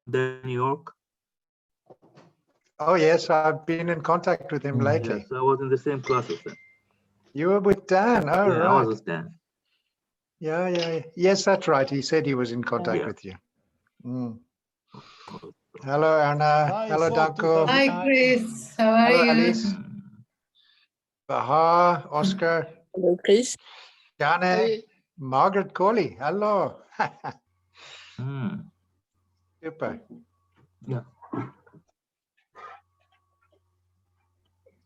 New York? Oh yes, I've been in contact with him lately. Yes, I was in the same class as him. You were with Dan. Oh, Yeah, right. I was with Dan. Yeah. Yes, that's right. He said he was in contact Yeah. with you. Mm. Hello, Anna. Hi, Hello, so Danko. Hi, Chris. How are Hello, you? Alice. Baha, Oscar. Hello, Chris. Jane. Margaret Corley. Hello. Super. Yeah.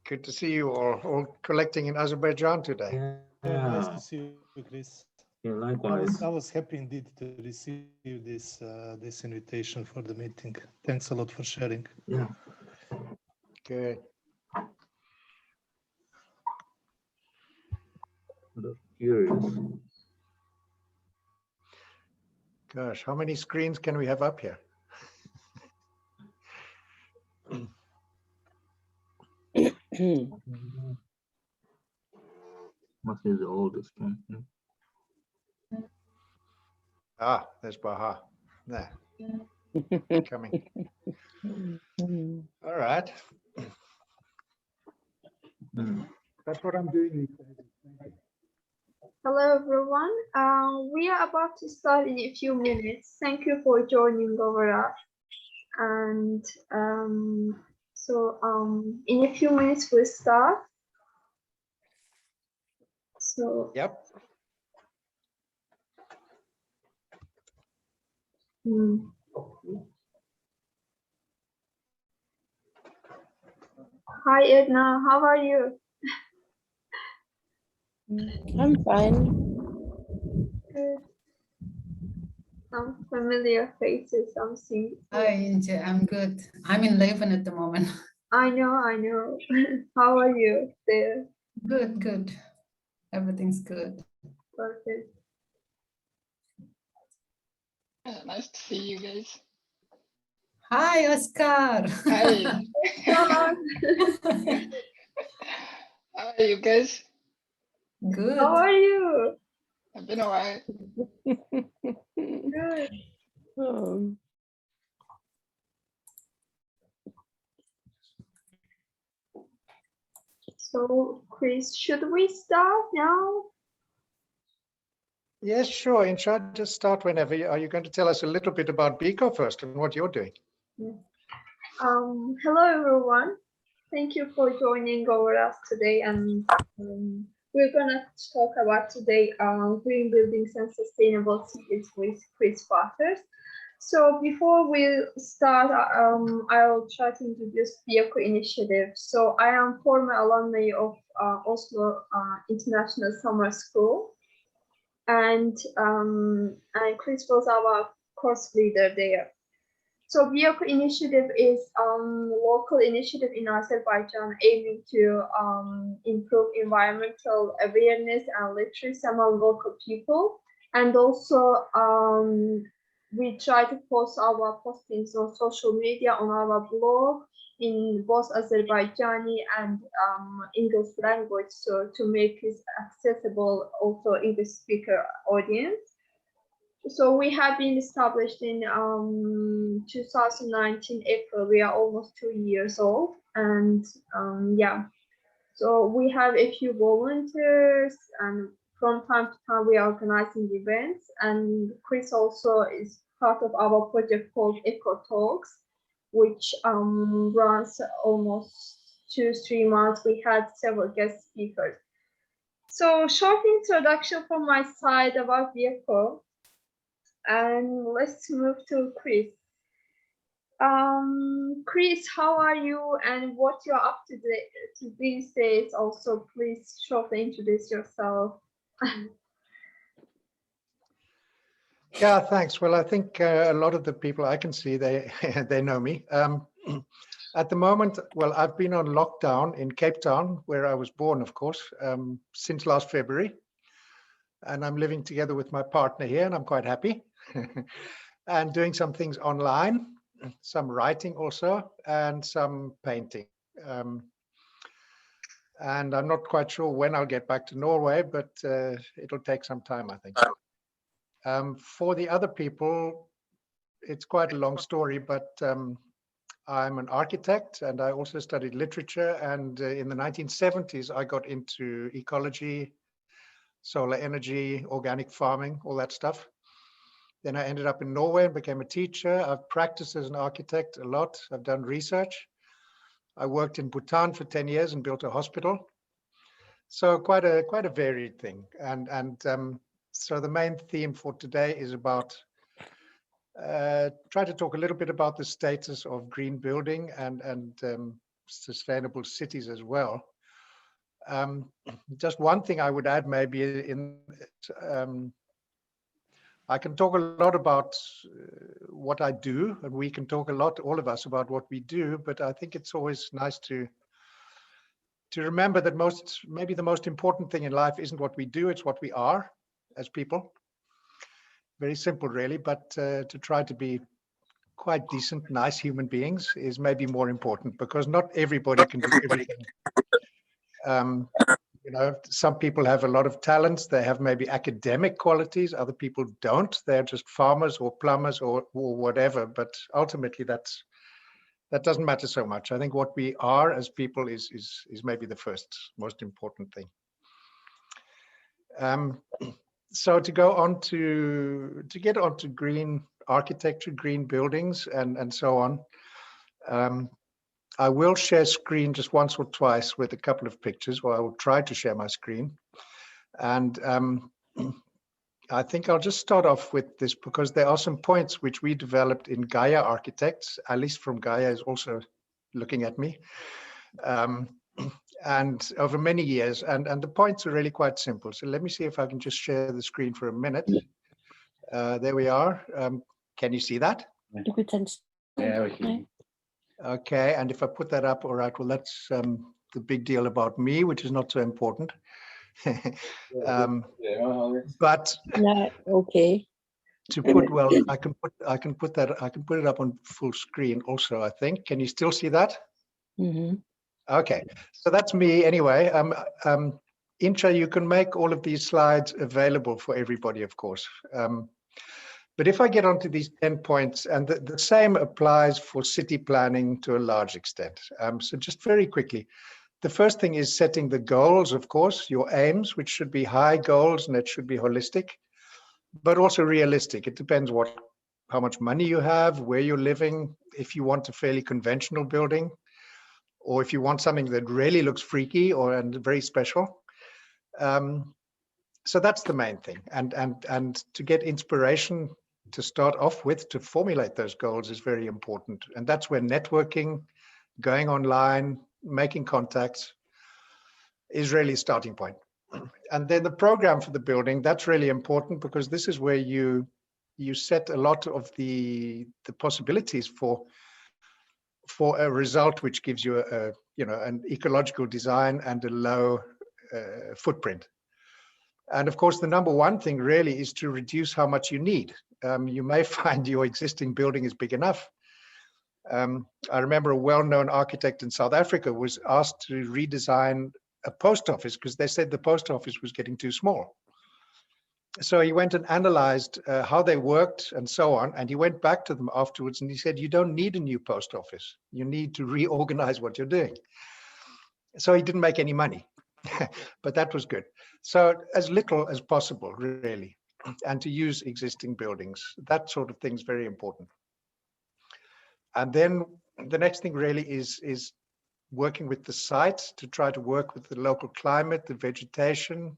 Good to see you all collecting in Azerbaijan today. Yeah, nice to see you, Chris. Yeah, likewise. I was happy indeed to receive this this invitation for the meeting. Thanks a lot for sharing. Yeah. Good. Curious. Gosh, how many screens can we have up here? Must be the oldest one. Ah, there's Baha. There. Coming. All right. That's what I'm doing. Hello everyone. We are about to start in a few minutes. Thank you for joining over us. And in a few minutes we'll start. So yep. Hi Edna, how are you? I'm fine. Good. Some familiar faces, I'm seeing. Hi, Incha. I'm good. I'm in Leuven at the moment. I know. How are you there? Good. Everything's good. Perfect. Nice to see you guys. Hi, Oscar. Hi. How are you guys? Good. How are you? It's been a while. Good. Oh. So, Chris, should we start now? Yes, sure. Incha, just start whenever. Are you going to tell us a little bit about Beeco first and what you're doing? Hello, everyone. Thank you for joining over us today. And we're going to talk about today green buildings and sustainable cities with Chris Butters. So before we start, I'll try to introduce Beeco initiative. So I am former alumni of Oslo International Summer School. And Chris was our course leader there. So Beeco initiative is local initiative in Azerbaijan aiming to improve environmental awareness and literacy among local people. And also we try to post our postings on social media, on our blog in both Azerbaijani and English language, so to make it accessible also English speaker audience. So we have been established in 2019 April. We are almost 2 years old, and yeah. So we have a few volunteers, and from time to time we are organizing events. And Chris also is part of our project called Eco Talks, which runs almost 2-3 months. We had several guest speakers. So short introduction from my side about Beeco. And let's move to Chris. Chris, how are you and what you're up to these days? Also, please shortly introduce yourself. Yeah, thanks. Well, I think a lot of the people I can see, they they know me. At the moment, well, I've been on lockdown in Cape Town, where I was born, of course, since last February. And I'm living together with my partner here, and I'm quite happy. And doing some things online, some writing also, and some painting. And I'm not quite sure when I'll get back to Norway, but it'll take some time, I think. For the other people, it's quite a long story, but I'm an architect and I also studied literature. And in the 1970s, I got into ecology, solar energy, organic farming, all that stuff. Then I ended up in Norway and became a teacher. I've practiced as an architect a lot. I've done research. I worked in Bhutan for 10 years and built a hospital. So quite a varied thing. And so the main theme for today is about try to talk a little bit about the status of green building and sustainable cities as well. Just one thing I would add maybe I can talk a lot about what I do, and we can talk a lot, all of us, about what we do, but I think it's always nice to remember that maybe the most important thing in life isn't what we do, it's what we are as people. Very simple, really, but to try to be quite decent, nice human beings is maybe more important, because not everybody can do everything. You know, some people have a lot of talents. They have maybe academic qualities. Other people don't. They're just farmers or plumbers or whatever. But ultimately, that doesn't matter so much. I think what we are as people is maybe the first most important thing. So to go on to get onto green architecture, green buildings, and so on. I will share screen just once or twice with a couple of pictures, or I will try to share my screen. And I think I'll just start off with this because there are some points which we developed in GAIA Architects. Alice from GAIA is also looking at me. And over many years, and the points are really quite simple. So let me see if I can just share the screen for a minute. There we are. Can you see that? Yeah, we can. Okay, and if I put that up, all right, well, that's the big deal about me, which is not so important. But Yeah, okay. to put, well, I can put it up on full screen also, I think. Can you still see that? Mm-hmm. Okay, so that's me anyway. Incha, you can make all of these slides available for everybody, of course. But if I get onto these 10 points, and the same applies for city planning to a large extent. So just very quickly, the first thing is setting the goals, of course, your aims, which should be high goals, and it should be holistic, but also realistic. It depends how much money you have, where you're living, if you want a fairly conventional building, or if you want something that really looks freaky and very special. So that's the main thing. And to get inspiration to start off with, to formulate those goals is very important. And that's where networking, going online, making contacts is really a starting point. And then the program for the building, that's really important because this is where you set a lot of the possibilities for a result which gives you an ecological design and a low footprint. And of course, the number one thing really is to reduce how much you need. You may find your existing building is big enough. I remember a well-known architect in South Africa was asked to redesign a post office because they said the post office was getting too small. So he went and analyzed how they worked and so on. And he went back to them afterwards and he said, you don't need a new post office. You need to reorganize what you're doing. So he didn't make any money, but that was good. So as little as possible, really, and to use existing buildings, that sort of thing is very important. And then the next thing really is working with the site to try to work with the local climate, the vegetation.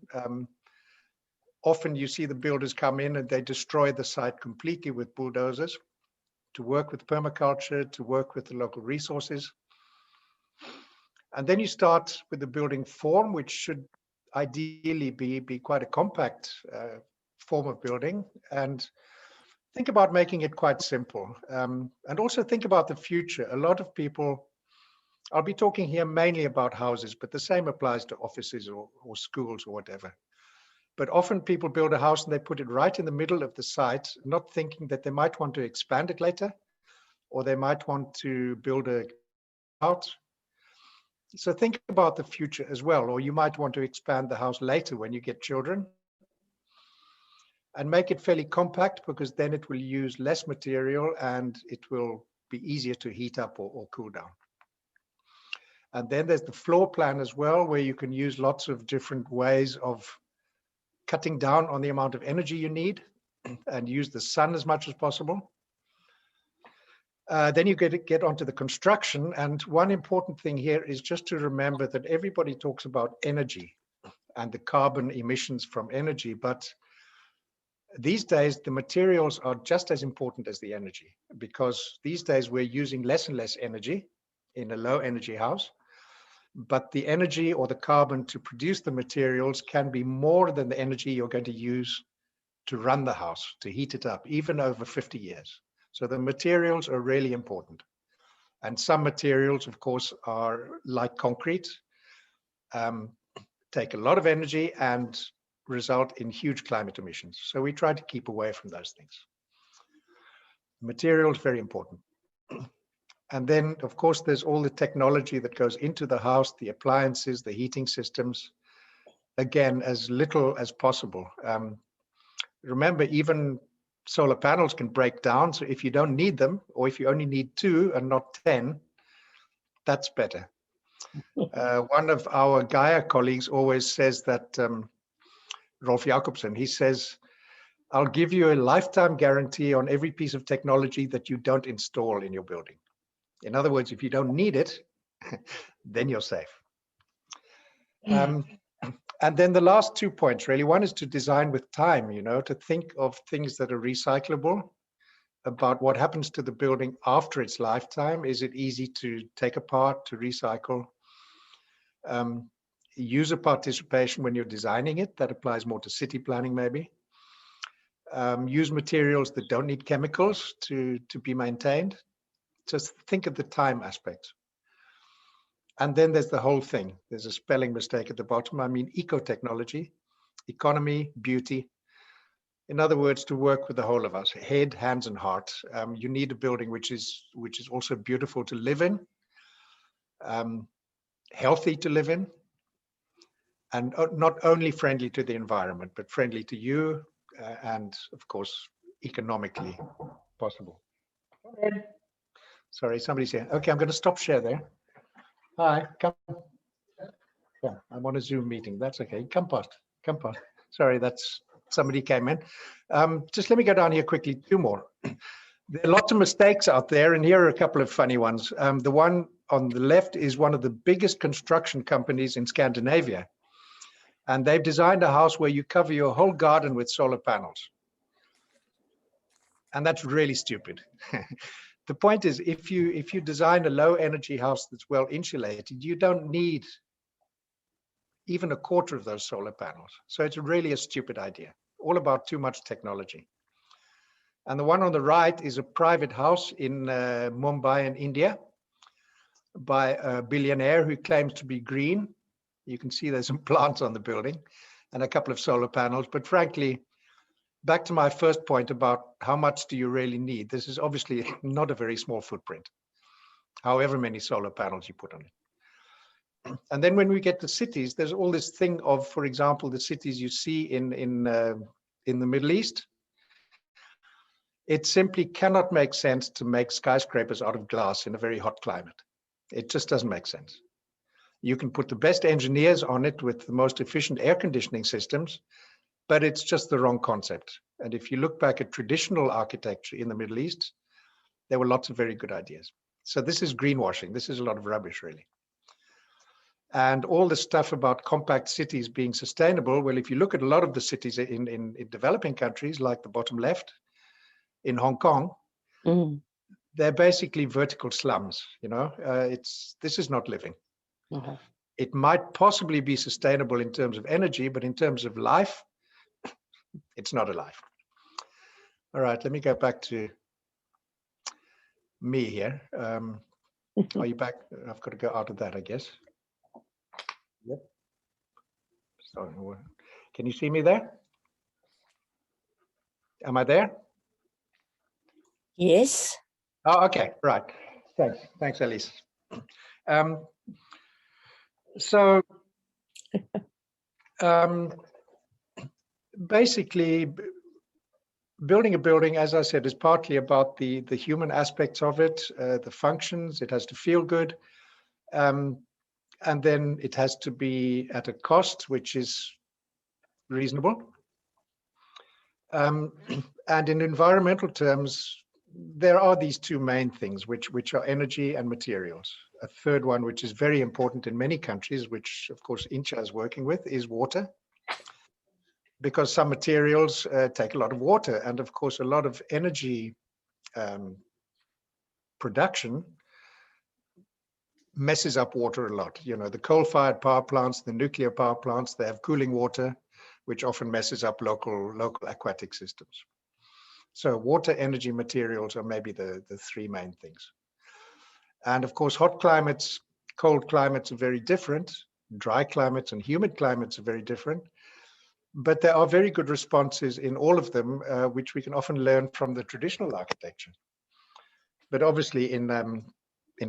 Often you see the builders come in and they destroy the site completely with bulldozers. To work with permaculture, to work with the local resources. And then you start with the building form, which should ideally be quite a compact form of building. And think about making it quite simple. And also think about the future. A lot of people, I'll be talking here mainly about houses, but the same applies to offices or schools or whatever. But often people build a house and they put it right in the middle of the site, not thinking that they might want to expand it later, or they might want to build a house. So think about the future as well, or you might want to expand the house later when you get children. and make it fairly compact, because then it will use less material and it will be easier to heat up or cool down. And then there's the floor plan as well, where you can use lots of different ways of cutting down on the amount of energy you need and use the sun as much as possible. Then you get onto the construction. And one important thing here is just to remember that everybody talks about energy and the carbon emissions from energy, but these days the materials are just as important as the energy, because these days we're using less and less energy in a low energy house, but the energy or the carbon to produce the materials can be more than the energy you're going to use to run the house, to heat it up, even over 50 years. So the materials are really important. And some materials, of course, are like concrete, take a lot of energy and result in huge climate emissions. So we try to keep away from those things. Materials, very important. And then, of course, there's all the technology that goes into the house, the appliances, the heating systems. Again, as little as possible. Remember, even solar panels can break down. So if you don't need them, or if you only need 2 and not 10, that's better. One of our GAIA colleagues always says that, Rolf Jacobsen, he says, I'll give you a lifetime guarantee on every piece of technology that you don't install in your building. In other words, if you don't need it, then you're safe. And then the last 2 points, really. One is to design with time, to think of things that are recyclable, about what happens to the building after its lifetime. Is it easy to take apart, to recycle? User participation when you're designing it. That applies more to city planning, maybe. Use materials that don't need chemicals to be maintained. Just think of the time aspect. And then there's the whole thing. There's a spelling mistake at the bottom. I mean, eco-technology, economy, beauty. In other words, to work with the whole of us, head, hands, and heart. You need a building which is also beautiful to live in, healthy to live in, and not only friendly to the environment, but friendly to you, and of course, economically possible. Sorry, somebody's here. Okay, I'm going to stop share there. Hi, come. Yeah, I'm on a Zoom meeting. That's okay. Come past. Come past. Sorry, that's somebody came in. Just let me go down here quickly. 2 more. There are lots of mistakes out there, and here are a couple of funny ones. The one on the left is one of the biggest construction companies in Scandinavia, and they've designed a house where you cover your whole garden with solar panels, and that's really stupid. The point is, if you design a low energy house that's well insulated, you don't need even a quarter of those solar panels. So it's really a stupid idea, all about too much technology. And the one on the right is a private house in Mumbai in India by a billionaire who claims to be green. You can see there's some plants on the building and a couple of solar panels, but frankly, back to my first point about how much do you really need? This is obviously not a very small footprint, however many solar panels you put on it. And then when we get to cities, there's all this thing of, for example, the cities you see in the Middle East. It simply cannot make sense to make skyscrapers out of glass in a very hot climate. It just doesn't make sense. You can put the best engineers on it with the most efficient air conditioning systems, but it's just the wrong concept. And if you look back at traditional architecture in the Middle East, there were lots of very good ideas. So this is greenwashing. This is a lot of rubbish, really. And all the stuff about compact cities being sustainable, well, if you look at a lot of the cities in developing countries, like the bottom left, in Hong Kong, they're basically vertical slums, this is not living. It might possibly be sustainable in terms of energy, but in terms of life, it's not a life. All right, let me go back to me here. Are you back? I've got to go out of that, I guess. Yep. Sorry. Can you see me there? Am I there? Yes. Oh, okay. Right. Thanks. Thanks, Elise. Basically, building a building, as I said, is partly about the human aspects of it, the functions. It has to feel good. And then it has to be at a cost which is reasonable. And in environmental terms, there are these two main things, which are energy and materials. A third one, which is very important in many countries, which of course Incha is working with, is water. Because some materials take a lot of water, and of course a lot of energy production messes up water a lot. You know, the coal-fired power plants, the nuclear power plants, they have cooling water, which often messes up local aquatic systems. So water, energy, materials are maybe the three main things. And of course, hot climates, cold climates are very different. Dry climates and humid climates are very different. But there are very good responses in all of them, which we can often learn from the traditional architecture. But obviously in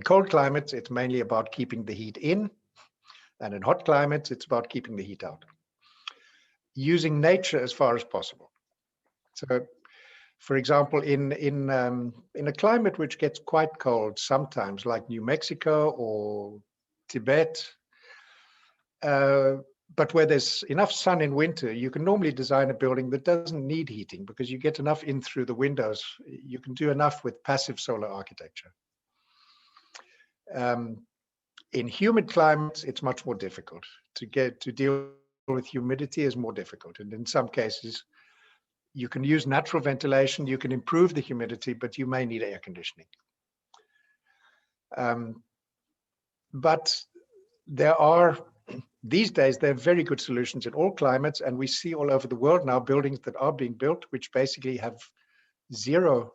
cold climates, it's mainly about keeping the heat in. And in hot climates, it's about keeping the heat out. Using nature as far as possible. So, for example, in a climate which gets quite cold sometimes, like New Mexico or Tibet, but where there's enough sun in winter, you can normally design a building that doesn't need heating because you get enough in through the windows. You can do enough with passive solar architecture. In humid climates, it's much more difficult to deal with humidity is more difficult. And in some cases, you can use natural ventilation, you can improve the humidity, but you may need air conditioning. But there are, these days, there are very good solutions in all climates, and we see all over the world now buildings that are being built, which basically have zero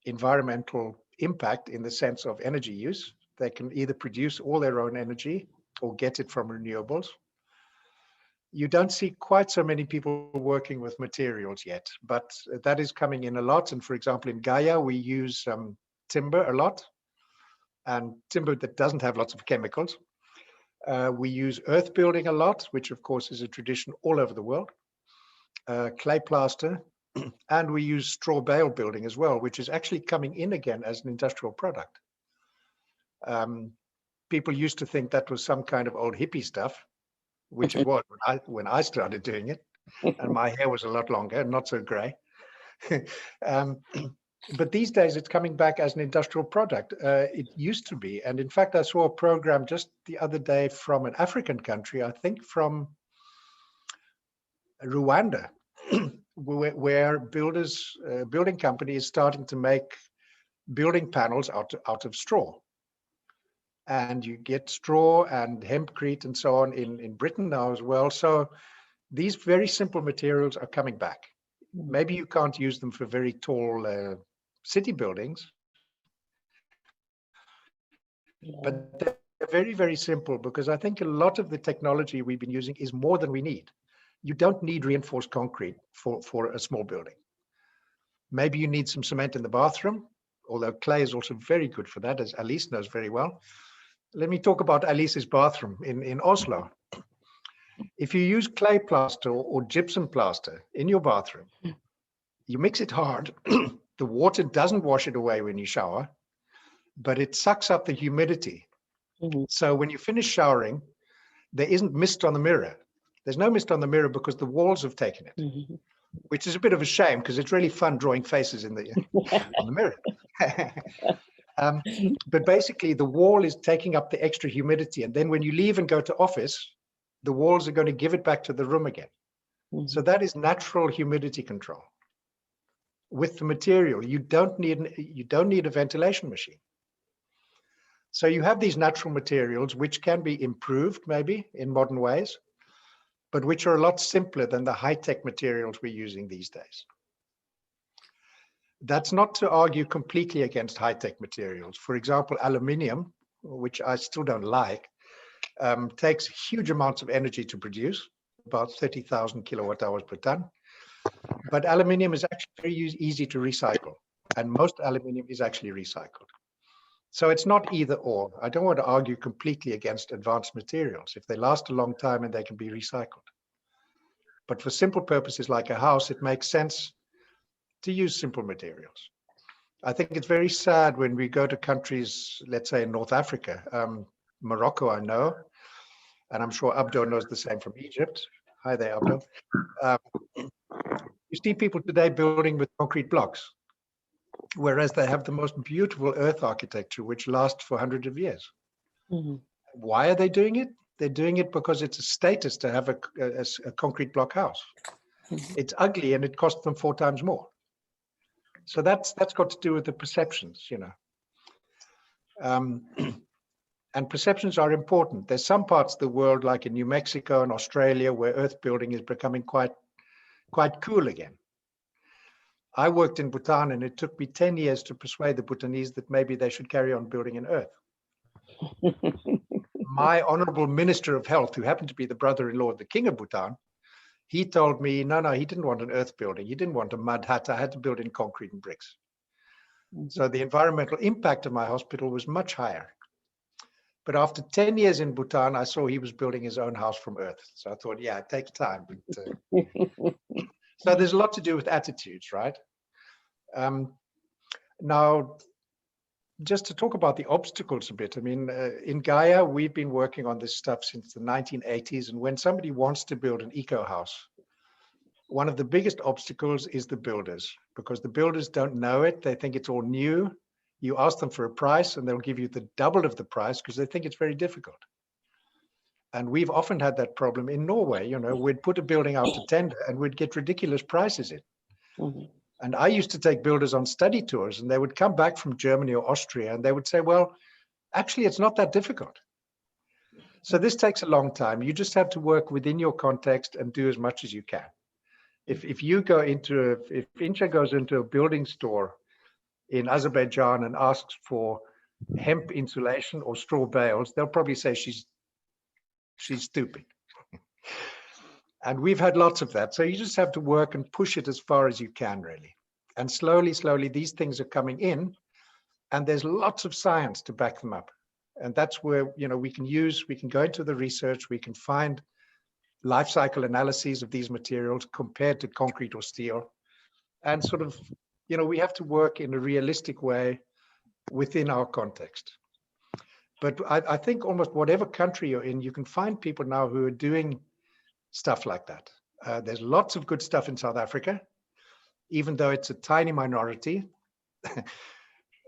environmental impact in the sense of energy use. They can either produce all their own energy or get it from renewables. You don't see quite so many people working with materials yet, but that is coming in a lot. And for example, in GAIA, we use timber a lot, and timber that doesn't have lots of chemicals. We use earth building a lot, which of course is a tradition all over the world, clay plaster, and we use straw bale building as well, which is actually coming in again as an industrial product. People used to think that was some kind of old hippie stuff, which it was when I started doing it, and my hair was a lot longer and not so gray. But these days it's coming back as an industrial product. It used to be, and in fact I saw a program just the other day from an African country, I think from Rwanda, where building company is starting to make building panels out of straw. And you get straw and hempcrete and so on in Britain now as well. So these very simple materials are coming back. Maybe you can't use them for very tall city buildings, but they're very, very simple, because I think a lot of the technology we've been using is more than we need. You don't need reinforced concrete for a small building. Maybe you need some cement in the bathroom, although clay is also very good for that, as Alice knows very well. Let me talk about Alice's bathroom in Oslo. If you use clay plaster or gypsum plaster in your bathroom, you mix it hard. The water doesn't wash it away when you shower, but it sucks up the humidity. So when you finish showering, there isn't mist on the mirror. There's no mist on the mirror because the walls have taken it, which is a bit of a shame because it's really fun drawing faces in on the mirror. But basically the wall is taking up the extra humidity, and then when you leave and go to office, the walls are going to give it back to the room again. So that is natural humidity control. With the material, you don't need a ventilation machine. So you have these natural materials which can be improved maybe in modern ways, but which are a lot simpler than the high-tech materials we're using these days. That's not to argue completely against high-tech materials. For example, aluminium, which I still don't like, takes huge amounts of energy to produce, about 30,000 kilowatt hours per ton. But aluminium is actually very easy to recycle, and most aluminium is actually recycled. So it's not either or. I don't want to argue completely against advanced materials if they last a long time and they can be recycled. But for simple purposes like a house, it makes sense to use simple materials. I think it's very sad when we go to countries, let's say in North Africa, Morocco, I know, and I'm sure Abdo knows the same from Egypt. Hi there, Abdo. You see people today building with concrete blocks, whereas they have the most beautiful earth architecture, which lasts for hundreds of years. Mhm. Why are they doing it? They're doing it because it's a status to have a concrete block house. Mhm. It's ugly and it costs them 4 times more. So that's got to do with the perceptions, you know. And perceptions are important. There's some parts of the world, like in New Mexico and Australia, where earth building is becoming quite cool again. I worked in Bhutan, and it took me 10 years to persuade the Bhutanese that maybe they should carry on building in earth. My honorable minister of health, who happened to be the brother-in-law of the king of Bhutan, he told me, no, he didn't want an earth building. He didn't want a mud hut. I had to build in concrete and bricks. So the environmental impact of my hospital was much higher. But after 10 years in Bhutan, I saw he was building his own house from earth. So I thought, yeah, it takes time. But, so there's a lot to do with attitudes, right? Now, just to talk about the obstacles a bit, I mean, in GAIA, we've been working on this stuff since the 1980s. And when somebody wants to build an eco house, one of the biggest obstacles is the builders, because the builders don't know it. They think it's all new. You ask them for a price and they'll give you the double of the price because they think it's very difficult. And we've often had that problem in Norway. You know, we'd put a building out to tender and we'd get ridiculous prices in. Mhm. And I used to take builders on study tours, and they would come back from Germany or Austria and they would say, well, actually, it's not that difficult. So this takes a long time. You just have to work within your context and do as much as you can. If you go into, if Incha goes into a building store in Azerbaijan and asks for hemp insulation or straw bales, they'll probably say she's stupid. And we've had lots of that. So you just have to work and push it as far as you can, really. And slowly, these things are coming in, and there's lots of science to back them up. And that's where, you know, we can go into the research, we can find life cycle analyses of these materials compared to concrete or steel. And sort of, you know, we have to work in a realistic way within our context. But I think almost whatever country you're in, you can find people now who are doing stuff like that. There's lots of good stuff in South Africa, even though it's a tiny minority.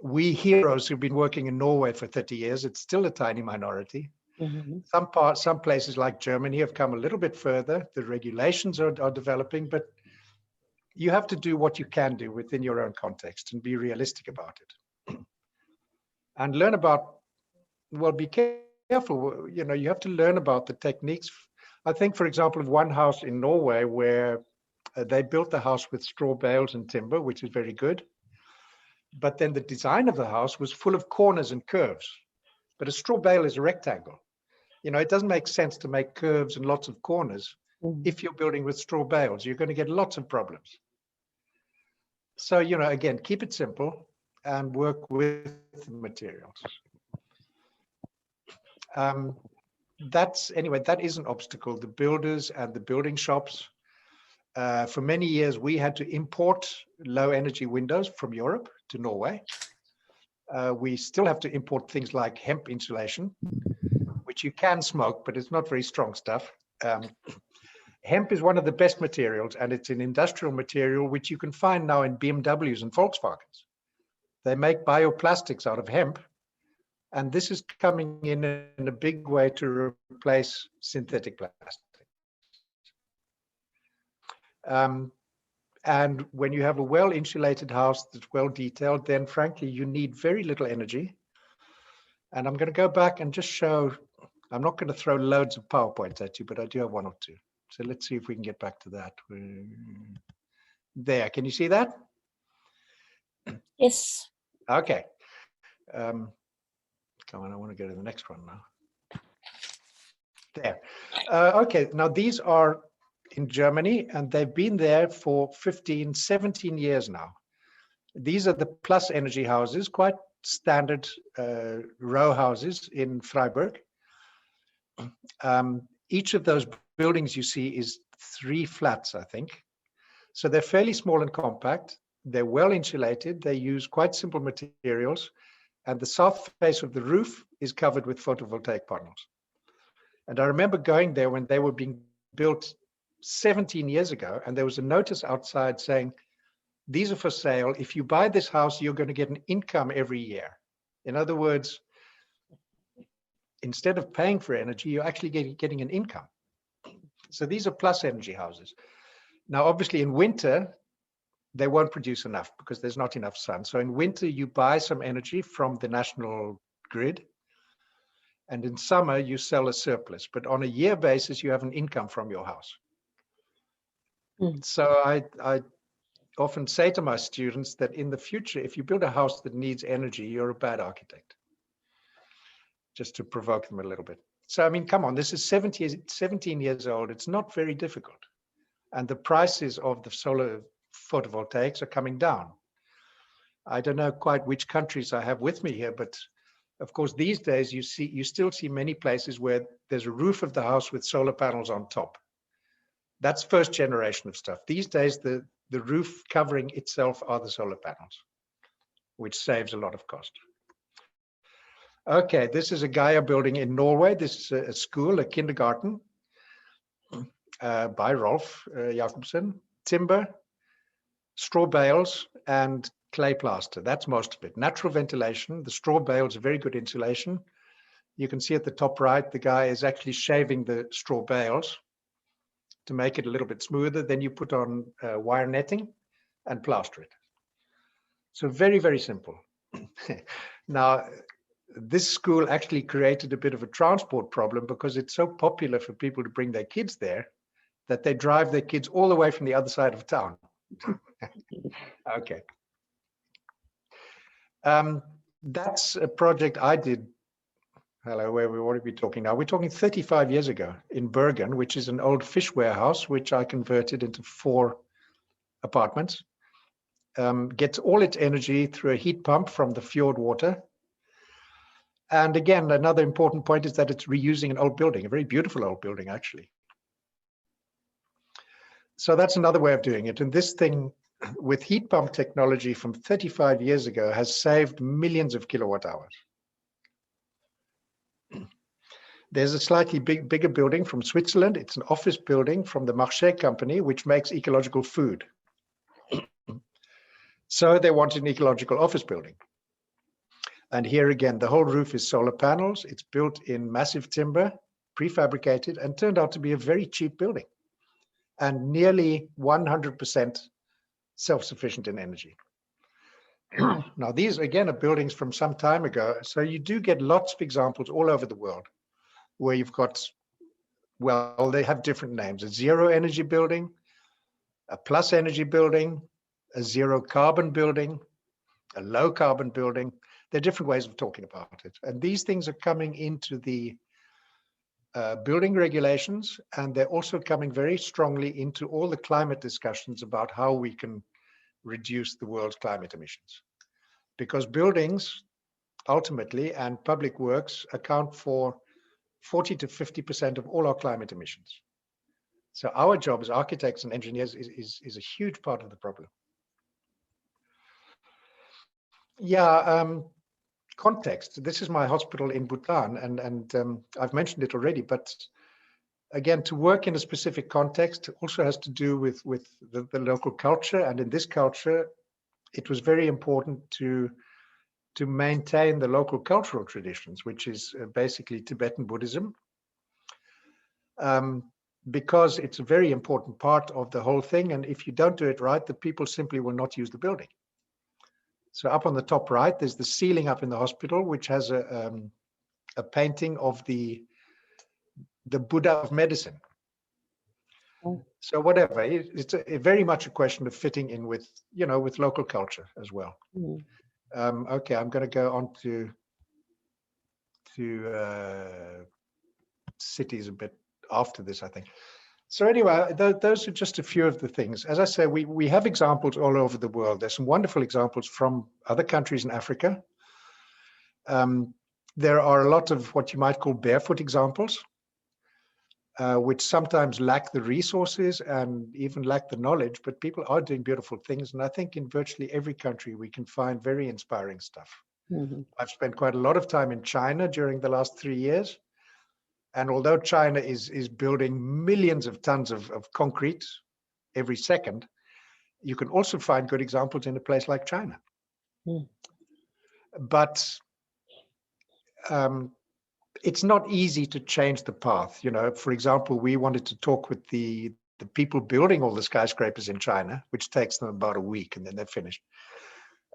We heroes who've been working in Norway for 30 years, it's still a tiny minority. Mhm. Some places like Germany have come a little bit further. The regulations are developing, but you have to do what you can do within your own context and be realistic about it. And learn about, well, be careful. You know, you have to learn about the techniques. I think, for example, of one house in Norway where they built the house with straw bales and timber, which is very good. But then the design of the house was full of corners and curves. But a straw bale is a rectangle. You know, it doesn't make sense to make curves and lots of corners. Mhm. If you're building with straw bales, you're going to get lots of problems. So, you know, again, keep it simple and work with the materials. That is an obstacle. The builders and the building shops. For many years, we had to import low energy windows from Europe to Norway. We still have to import things like hemp insulation, which you can smoke, but it's not very strong stuff. Hemp is one of the best materials, and it's an industrial material which you can find now in BMWs and Volkswagens. They make bioplastics out of hemp, and this is coming in a big way to replace synthetic plastic. And when you have a well-insulated house that's well-detailed, then frankly, you need very little energy. And I'm going to go back and just show, I'm not going to throw loads of PowerPoints at you, but I do have one or two. So let's see if we can get back to that. There, can you see that? Yes. Okay. Come on, I want to go to the next one now. There. Okay, now these are in Germany, and they've been there for 15, 17 years now. These are the plus energy houses, quite standard row houses in Freiburg. Each of those buildings you see is 3 flats, I think. So they're fairly small and compact. they're well insulated, they use quite simple materials, and the south face of the roof is covered with photovoltaic panels. And I remember going there when they were being built 17 years ago, and there was a notice outside saying, these are for sale. If you buy this house, you're going to get an income every year. In other words, instead of paying for energy, you're actually getting an income. So these are plus energy houses. Now, obviously in winter, they won't produce enough because there's not enough sun. So in winter, you buy some energy from the national grid. And in summer, you sell a surplus. But on a year basis, you have an income from your house. So I often say to my students that in the future, if you build a house that needs energy, you're a bad architect. Just to provoke them a little bit. So, I mean, come on, this is 17 years old. It's not very difficult. And the prices of the solar photovoltaics are coming down. I don't know quite which countries I have with me here, but of course, these days you still see many places where there's a roof of the house with solar panels on top. That's first generation of stuff. These days, the roof covering itself are the solar panels, which saves a lot of cost. Okay, this is a GAIA building in Norway. This is a school, a kindergarten by Rolf Jacobsen. Timber, straw bales, and clay plaster. That's most of it. Natural ventilation. The straw bales are very good insulation. You can see at the top right, the guy is actually shaving the straw bales to make it a little bit smoother. Then you put on wire netting and plaster it. So very, very simple. Now, this school actually created a bit of a transport problem because it's so popular for people to bring their kids there that they drive their kids all the way from the other side of town. Okay. That's a project I did. Hello, where we want to be talking now. We're talking 35 years ago in Bergen, which is an old fish warehouse, which I converted into 4 apartments. Gets all its energy through a heat pump from the fjord water. And again, another important point is that it's reusing an old building, a very beautiful old building, actually. So that's another way of doing it. And this thing with heat pump technology from 35 years ago has saved millions of kilowatt hours. There's a slightly bigger building from Switzerland. It's an office building from the Marché company, which makes ecological food. So they wanted an ecological office building. And here again, the whole roof is solar panels. It's built in massive timber, prefabricated, and turned out to be a very cheap building and nearly 100% self-sufficient in energy. Now, these again are buildings from some time ago. So you do get lots of examples all over the world where you've got, well, they have different names: a zero energy building, a plus energy building, a zero carbon building, a low carbon building. There are different ways of talking about it. And these things are coming into the building regulations, and they're also coming very strongly into all the climate discussions about how we can reduce the world's climate emissions. Because buildings, ultimately, and public works account for 40 to 50% of all our climate emissions. So our job as architects and engineers is a huge part of the problem. Yeah, context. This is my hospital in Bhutan, and I've mentioned it already, but again, to work in a specific context also has to do with the local culture. And in this culture, it was very important to maintain the local cultural traditions, which is basically Tibetan Buddhism, because it's a very important part of the whole thing. And if you don't do it right, the people simply will not use the building. So up on the top right, there's the ceiling up in the hospital, which has a painting of the Buddha of medicine. Oh. So whatever, it's very much a question of fitting in with, with local culture as well. Mm. Okay, I'm going to go on to cities a bit after this, I think. So anyway, those are just a few of the things. As I say, we have examples all over the world. There's some wonderful examples from other countries in Africa. There are a lot of what you might call barefoot examples. which sometimes lack the resources and even lack the knowledge, but people are doing beautiful things. And I think in virtually every country, we can find very inspiring stuff. Mhm. I've spent quite a lot of time in China during the last 3 years. And although China is building millions of tons of concrete every second, you can also find good examples in a place like China. Mm. But it's not easy to change the path. You know, for example, we wanted to talk with the people building all the skyscrapers in China, which takes them about a week and then they're finished.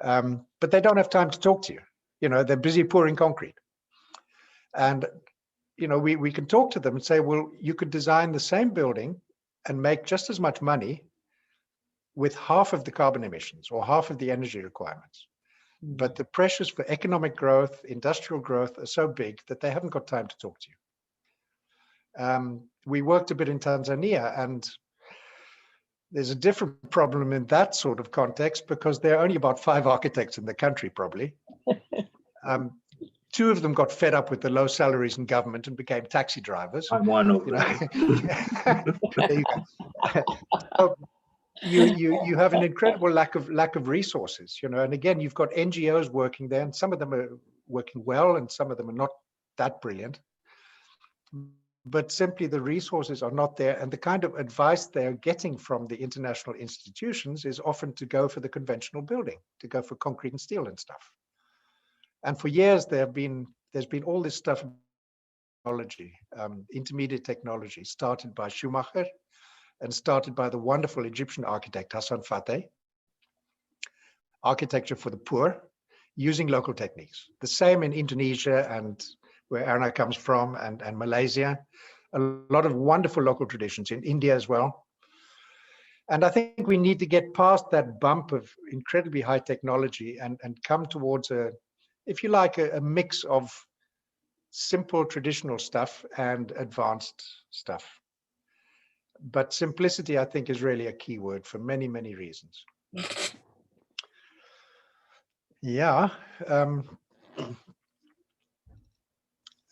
But they don't have time to talk to you. You know, they're busy pouring concrete. And, you know, we can talk to them and say, well, you could design the same building and make just as much money with half of the carbon emissions or half of the energy requirements. But the pressures for economic growth, industrial growth are so big that they haven't got time to talk to you. We worked a bit in Tanzania, and there's a different problem in that sort of context because there are only about 5 architects in the country, probably. 2 of them got fed up with the low salaries in government and became taxi drivers. I'm one of You them. know, there you go. So, you have an incredible lack of resources, you know, and again, you've got NGOs working there, and some of them are working well, and some of them are not that brilliant. But simply the resources are not there, and the kind of advice they're getting from the international institutions is often to go for the conventional building, to go for concrete and steel and stuff. And for years, there's been all this stuff, intermediate technology, started by Schumacher, and started by the wonderful Egyptian architect Hassan Fateh, architecture for the poor, using local techniques. The same in Indonesia and where Erna comes from, and Malaysia. A lot of wonderful local traditions in India as well. And I think we need to get past that bump of incredibly high technology and come towards if you like, a mix of simple traditional stuff and advanced stuff. But simplicity, I think, is really a key word for many, many reasons. Yeah.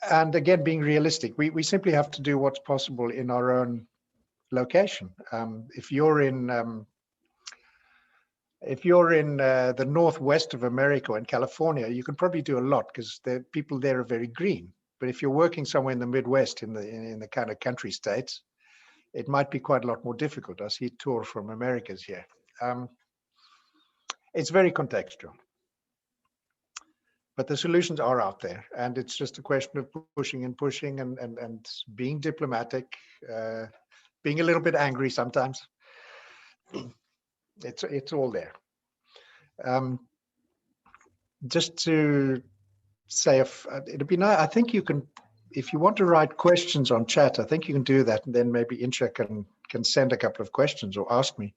And again, being realistic, we simply have to do what's possible in our own location. If you're in the northwest of America or in California, you can probably do a lot because the people there are very green. But if you're working somewhere in the Midwest, in the kind of country states, it might be quite a lot more difficult. I see tour from Americas here. It's very contextual. But the solutions are out there, and it's just a question of pushing and pushing and being diplomatic, being a little bit angry sometimes. It's all there. Just to say, it'd be nice. I think you can, if you want to write questions on chat, I think you can do that, and then maybe Incha can send a couple of questions or ask me.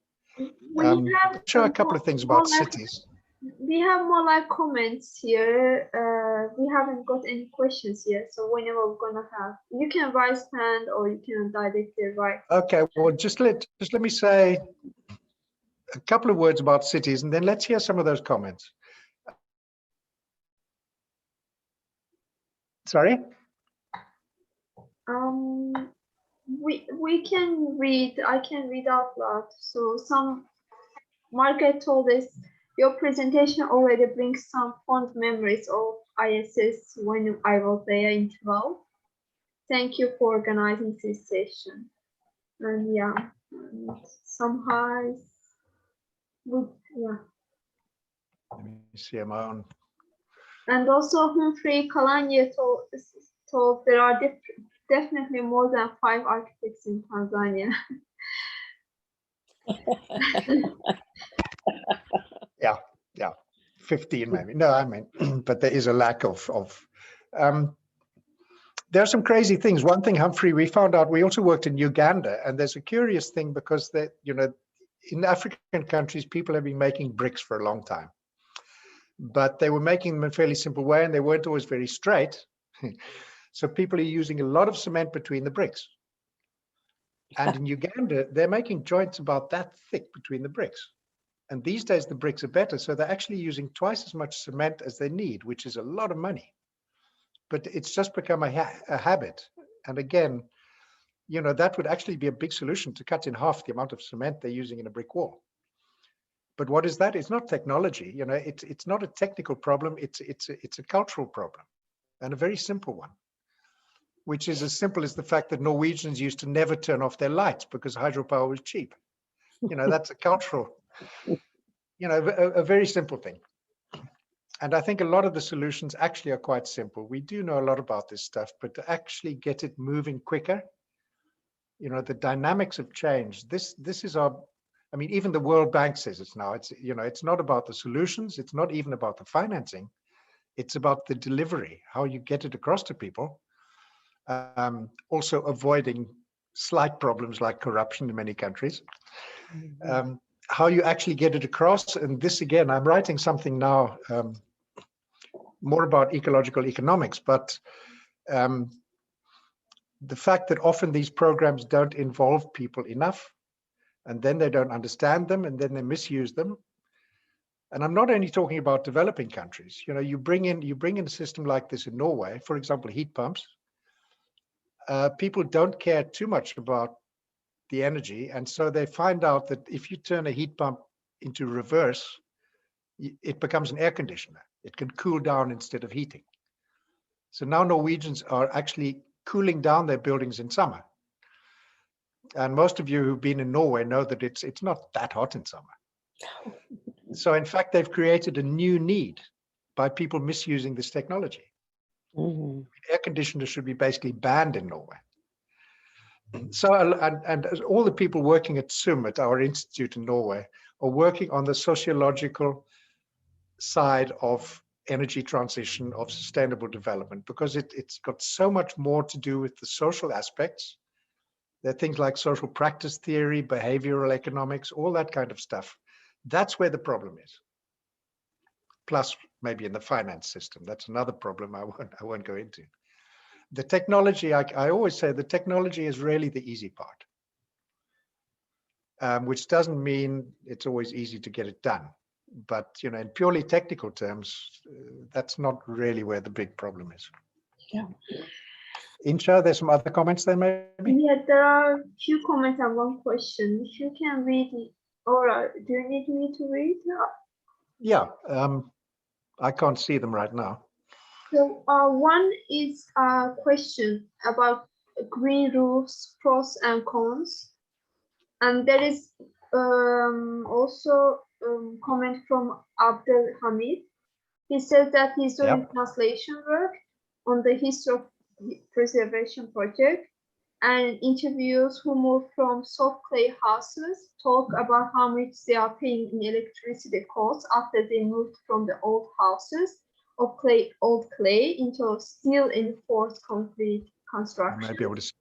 Show a couple of things about cities. We have more like comments here. We haven't got any questions yet, so whenever we're gonna have, you can raise hand or you can directly write. Okay, well, just let me say a couple of words about cities, and then let's hear some of those comments. Sorry? We can read, I can read out loud. So Margaret told us, your presentation already brings some fond memories of ISS when I was there in 12. Thank you for organizing this session. And yeah, some highs. Yeah. Let me see my own. And also Humphrey Kalanya told there are definitely more than 5 architects in Tanzania. Yeah, 15 maybe. No, I mean, but there is a lack of there are some crazy things. One thing, Humphrey, we found out, we also worked in Uganda, and there's a curious thing because in African countries, people have been making bricks for a long time, but they were making them in a fairly simple way, and they weren't always very straight. So people are using a lot of cement between the bricks. And in Uganda, they're making joints about that thick between the bricks. And these days, the bricks are better. So they're actually using twice as much cement as they need, which is a lot of money. But it's just become a habit. And again, you know, that would actually be a big solution to cut in half the amount of cement they're using in a brick wall. But what is that? It's not technology. You know, it's not a technical problem. It's a cultural problem, and a very simple one, which is as simple as the fact that Norwegians used to never turn off their lights because hydropower was cheap. You know, that's a cultural, you know, a very simple thing. And I think a lot of the solutions actually are quite simple. We do know a lot about this stuff, but to actually get it moving quicker, you know, the dynamics have changed. This is our, I mean, even the World Bank says it's now, it's, you know, it's not about the solutions. It's not even about the financing. It's about the delivery, how you get it across to people. Also avoiding slight problems like corruption in many countries. How you actually get it across. And this, again, I'm writing something now more about ecological economics, but the fact that often these programs don't involve people enough, and then they don't understand them, and then they misuse them. And I'm not only talking about developing countries. You know, you bring in a system like this in Norway, for example, heat pumps. People don't care too much about the energy, and so they find out that if you turn a heat pump into reverse, it becomes an air conditioner. It can cool down instead of heating. So now Norwegians are actually cooling down their buildings in summer. And most of you who've been in Norway know that it's not that hot in summer. So in fact, they've created a new need by people misusing this technology. Air conditioners should be basically banned in Norway. So, and all the people working at SUM, at our institute in Norway, are working on the sociological side of energy transition, of sustainable development, because it's got so much more to do with the social aspects. There are things like social practice theory, behavioral economics, all that kind of stuff. That's where the problem is. Plus, maybe in the finance system. That's another problem I won't go into. The technology, I always say the technology is really the easy part, which doesn't mean it's always easy to get it done. But, you know, in purely technical terms, that's not really where the big problem is. Yeah. Incha, there's some other comments there, maybe? Yeah, there are a few comments and one question. If you can read it, or do you need me to read? Yeah, I can't see them right now. So one is a question about green roofs, pros and cons. And there is also comment from Abdel Hamid. He says that he's doing translation work on the history of preservation project, and interviewers who moved from soft clay houses talk about how much they are paying in electricity costs after they moved from the old houses of old clay into steel enforced concrete construction. I might be able to.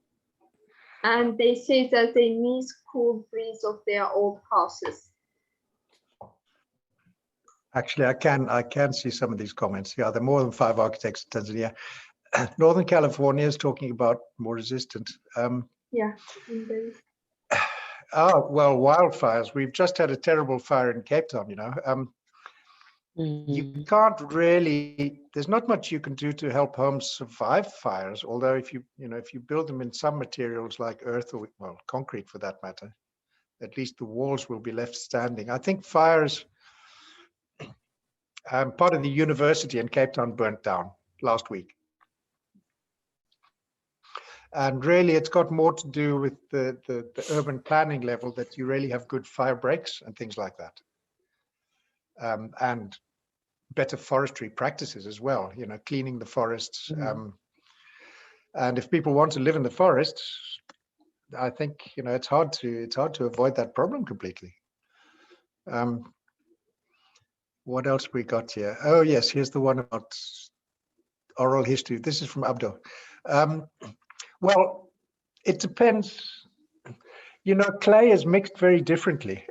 And they say that they miss cool breeze of their old houses. Actually, I can see some of these comments. Yeah, there are more than 5 architects in Tanzania. Northern California is talking about more resistant. Yeah. Indeed. Well, wildfires. We've just had a terrible fire in Cape Town, you know. You can't really, there's not much you can do to help homes survive fires, although if you build them in some materials like earth or, well, concrete for that matter, at least the walls will be left standing. I think fires, part of the university in Cape Town burnt down last week. And really, it's got more to do with the urban planning level, that you really have good fire breaks and things like that. And better forestry practices as well, you know, cleaning the forests. And if people want to live in the forests, I think, you know, it's hard to avoid that problem completely. What else we got here? Oh yes, here's the one about oral history. This is from Abdul. Well, it depends. You know, clay is mixed very differently.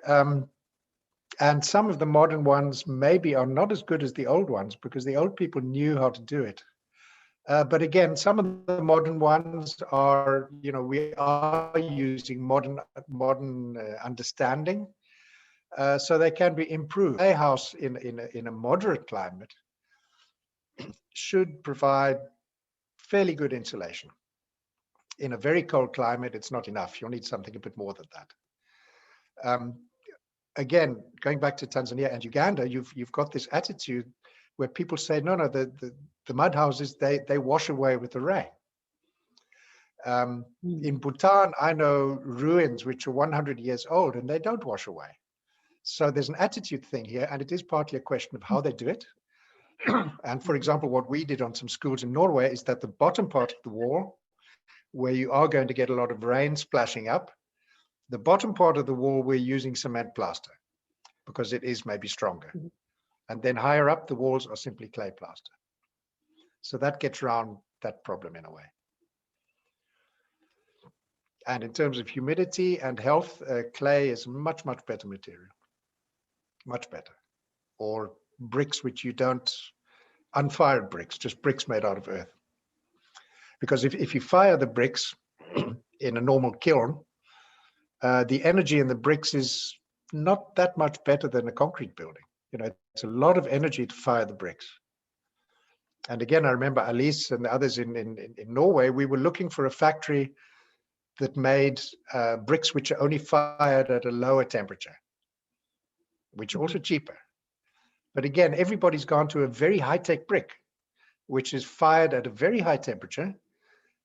And some of the modern ones maybe are not as good as the old ones, because the old people knew how to do it. But again, some of the modern ones are, you know, we are using modern understanding, so they can be improved. A house in a moderate climate should provide fairly good insulation. In a very cold climate, it's not enough. You'll need something a bit more than that. Again, going back to Tanzania and Uganda, you've got this attitude where people say, no, the mud houses, they wash away with the rain. In Bhutan, I know ruins which are 100 years old and they don't wash away. So there's an attitude thing here, and it is partly a question of how they do it. And for example, what we did on some schools in Norway is that the bottom part of the wall, where you are going to get a lot of rain splashing up, the bottom part of the wall, we're using cement plaster because it is maybe stronger. And then higher up, the walls are simply clay plaster. So that gets around that problem in a way. And in terms of humidity and health, clay is much, much better material. Much better. Or bricks which you don't, unfired bricks, just bricks made out of earth. Because if you fire the bricks in a normal kiln, the energy in the bricks is not that much better than a concrete building. You know, it's a lot of energy to fire the bricks. And again, I remember Alice and the others in Norway, we were looking for a factory that made bricks which are only fired at a lower temperature, which are also cheaper. But again, everybody's gone to a very high-tech brick, which is fired at a very high temperature,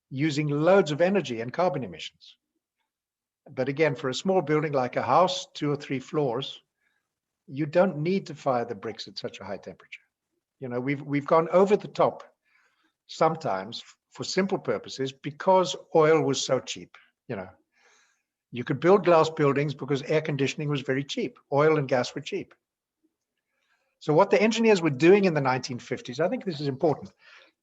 using loads of energy and carbon emissions. But again, for a small building like a house, 2 or 3 floors, you don't need to fire the bricks at such a high temperature. You know, we've gone over the top sometimes for simple purposes because oil was so cheap. You know, you could build glass buildings because air conditioning was very cheap. Oil and gas were cheap. So what the engineers were doing in the 1950s, I think this is important.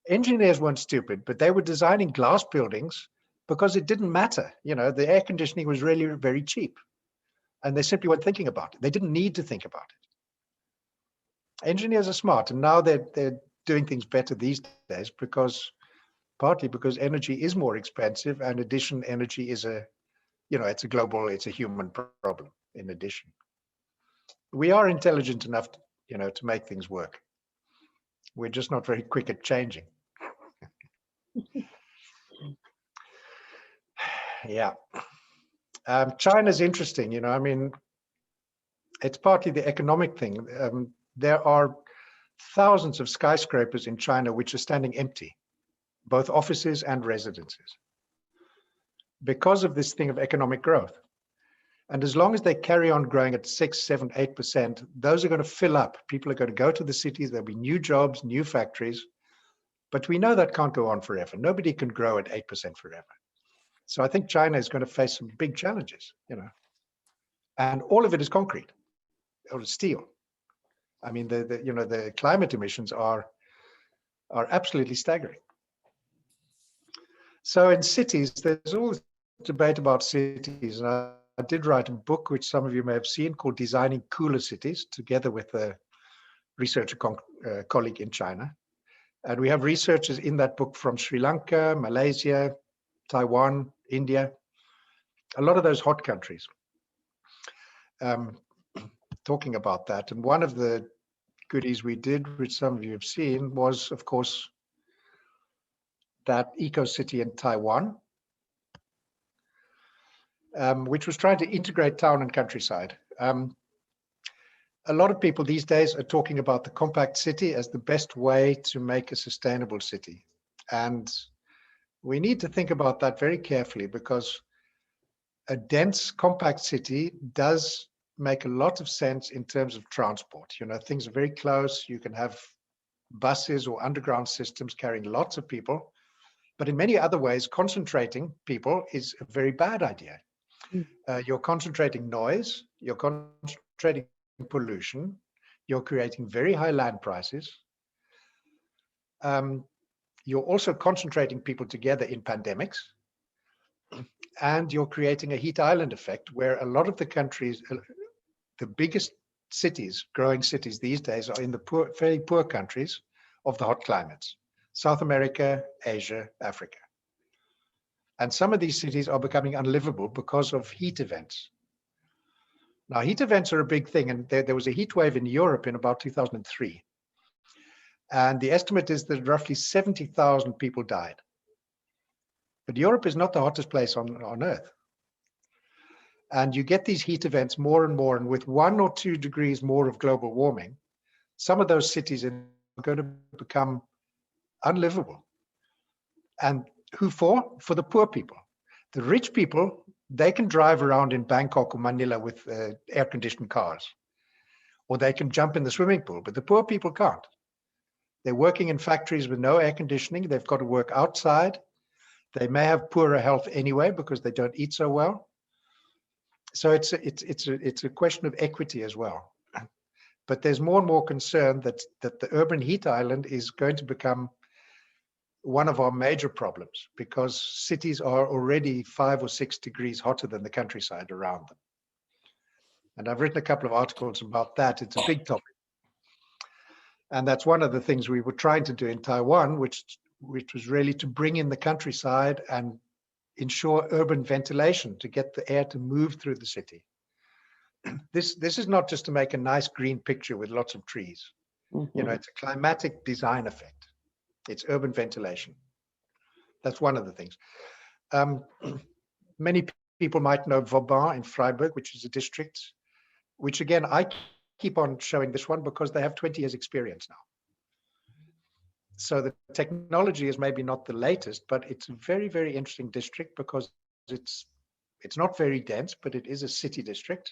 Engineers weren't stupid, but they were designing glass buildings because it didn't matter. You know, the air conditioning was really very cheap. And they simply weren't thinking about it. They didn't need to think about it. Engineers are smart, and now they're doing things better these days partly because energy is more expensive, and addition energy is it's a global, it's a human problem in addition. We are intelligent enough, to make things work. We're just not very quick at changing. Yeah. China's interesting, it's partly the economic thing. There are thousands of skyscrapers in China which are standing empty, both offices and residences, because of this thing of economic growth. And as long as they carry on growing at 6, 7, 8%, those are going to fill up. People are going to go to the cities. There'll be new jobs, new factories. But we know that can't go on forever. Nobody can grow at 8% forever. So I think China is going to face some big challenges, and all of it is concrete or steel. I mean, the climate emissions are absolutely staggering. So in cities, there's always debate about cities. And I did write a book, which some of you may have seen, called Designing Cooler Cities, together with a researcher colleague in China. And we have researchers in that book from Sri Lanka, Malaysia, Taiwan, India, a lot of those hot countries, talking about that. And one of the goodies we did, which some of you have seen, was, of course, that eco-city in Taiwan, which was trying to integrate town and countryside. A lot of people these days are talking about the compact city as the best way to make a sustainable city. And we need to think about that very carefully, because a dense, compact city does make a lot of sense in terms of transport. Things are very close. You can have buses or underground systems carrying lots of people. But in many other ways, concentrating people is a very bad idea. You're concentrating noise, you're concentrating pollution, you're creating very high land prices. You're also concentrating people together in pandemics, and you're creating a heat island effect where a lot of the countries, the biggest cities, growing cities these days, are in the very poor countries of the hot climates, South America, Asia, Africa. And some of these cities are becoming unlivable because of heat events. Now, heat events are a big thing, and there was a heat wave in Europe in about 2003. And the estimate is that roughly 70,000 people died. But Europe is not the hottest place on Earth. And you get these heat events more and more, and with 1 or 2 degrees more of global warming, some of those cities are going to become unlivable. And who for? For the poor people. The rich people, they can drive around in Bangkok or Manila with air-conditioned cars, or they can jump in the swimming pool, but the poor people can't. They're working in factories with no air conditioning. They've got to work outside. They may have poorer health anyway because they don't eat so well. So it's a question of equity as well. But there's more and more concern that the urban heat island is going to become one of our major problems because cities are already 5 or 6 degrees hotter than the countryside around them. And I've written a couple of articles about that. It's a big topic. And that's one of the things we were trying to do in Taiwan, which was really to bring in the countryside and ensure urban ventilation to get the air to move through the city. This is not just to make a nice green picture with lots of trees. You know, it's a climatic design effect. It's urban ventilation. That's one of the things. Many people might know Vauban in Freiburg, which is a district, which again, I keep on showing this one because they have 20 years experience now. So the technology is maybe not the latest, but it's a very, very interesting district because it's not very dense, but it is a city district.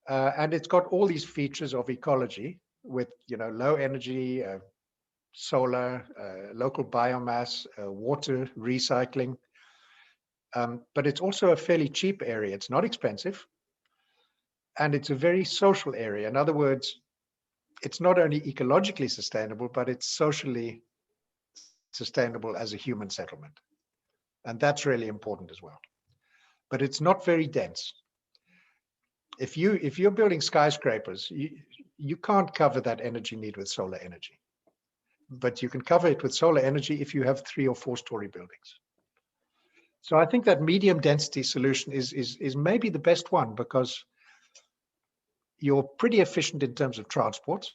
And it's got all these features of ecology with, you know, low energy, solar, local biomass, water recycling. But it's also a fairly cheap area. It's not expensive. And it's a very social area. In other words, it's not only ecologically sustainable, but it's socially sustainable as a human settlement. And that's really important as well. But it's not very dense. If you're building skyscrapers, you can't cover that energy need with solar energy. But you can cover it with solar energy if you have 3 or 4 story buildings. So I think that medium density solution is maybe the best one because you're pretty efficient in terms of transport,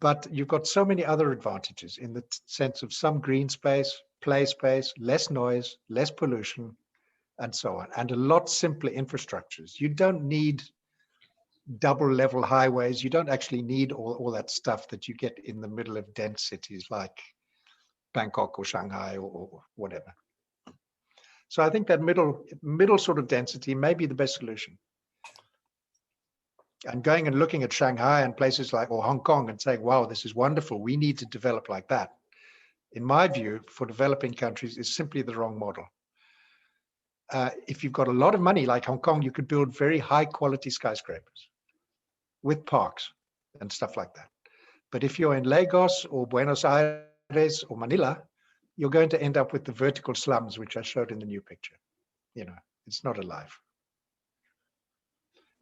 but you've got so many other advantages in the sense of some green space, play space, less noise, less pollution, and so on, and a lot simpler infrastructures. You don't need double level highways. You don't actually need all that stuff that you get in the middle of dense cities like Bangkok or Shanghai or whatever. So I think that middle sort of density may be the best solution. And going and looking at Shanghai and places like or Hong Kong and saying, wow, this is wonderful, we need to develop like that, in my view, for developing countries is simply the wrong model. If you've got a lot of money like Hong Kong, you could build very high quality skyscrapers with parks and stuff like that. But if you're in Lagos or Buenos Aires or Manila, you're going to end up with the vertical slums, which I showed in the new picture. You know, it's not alive.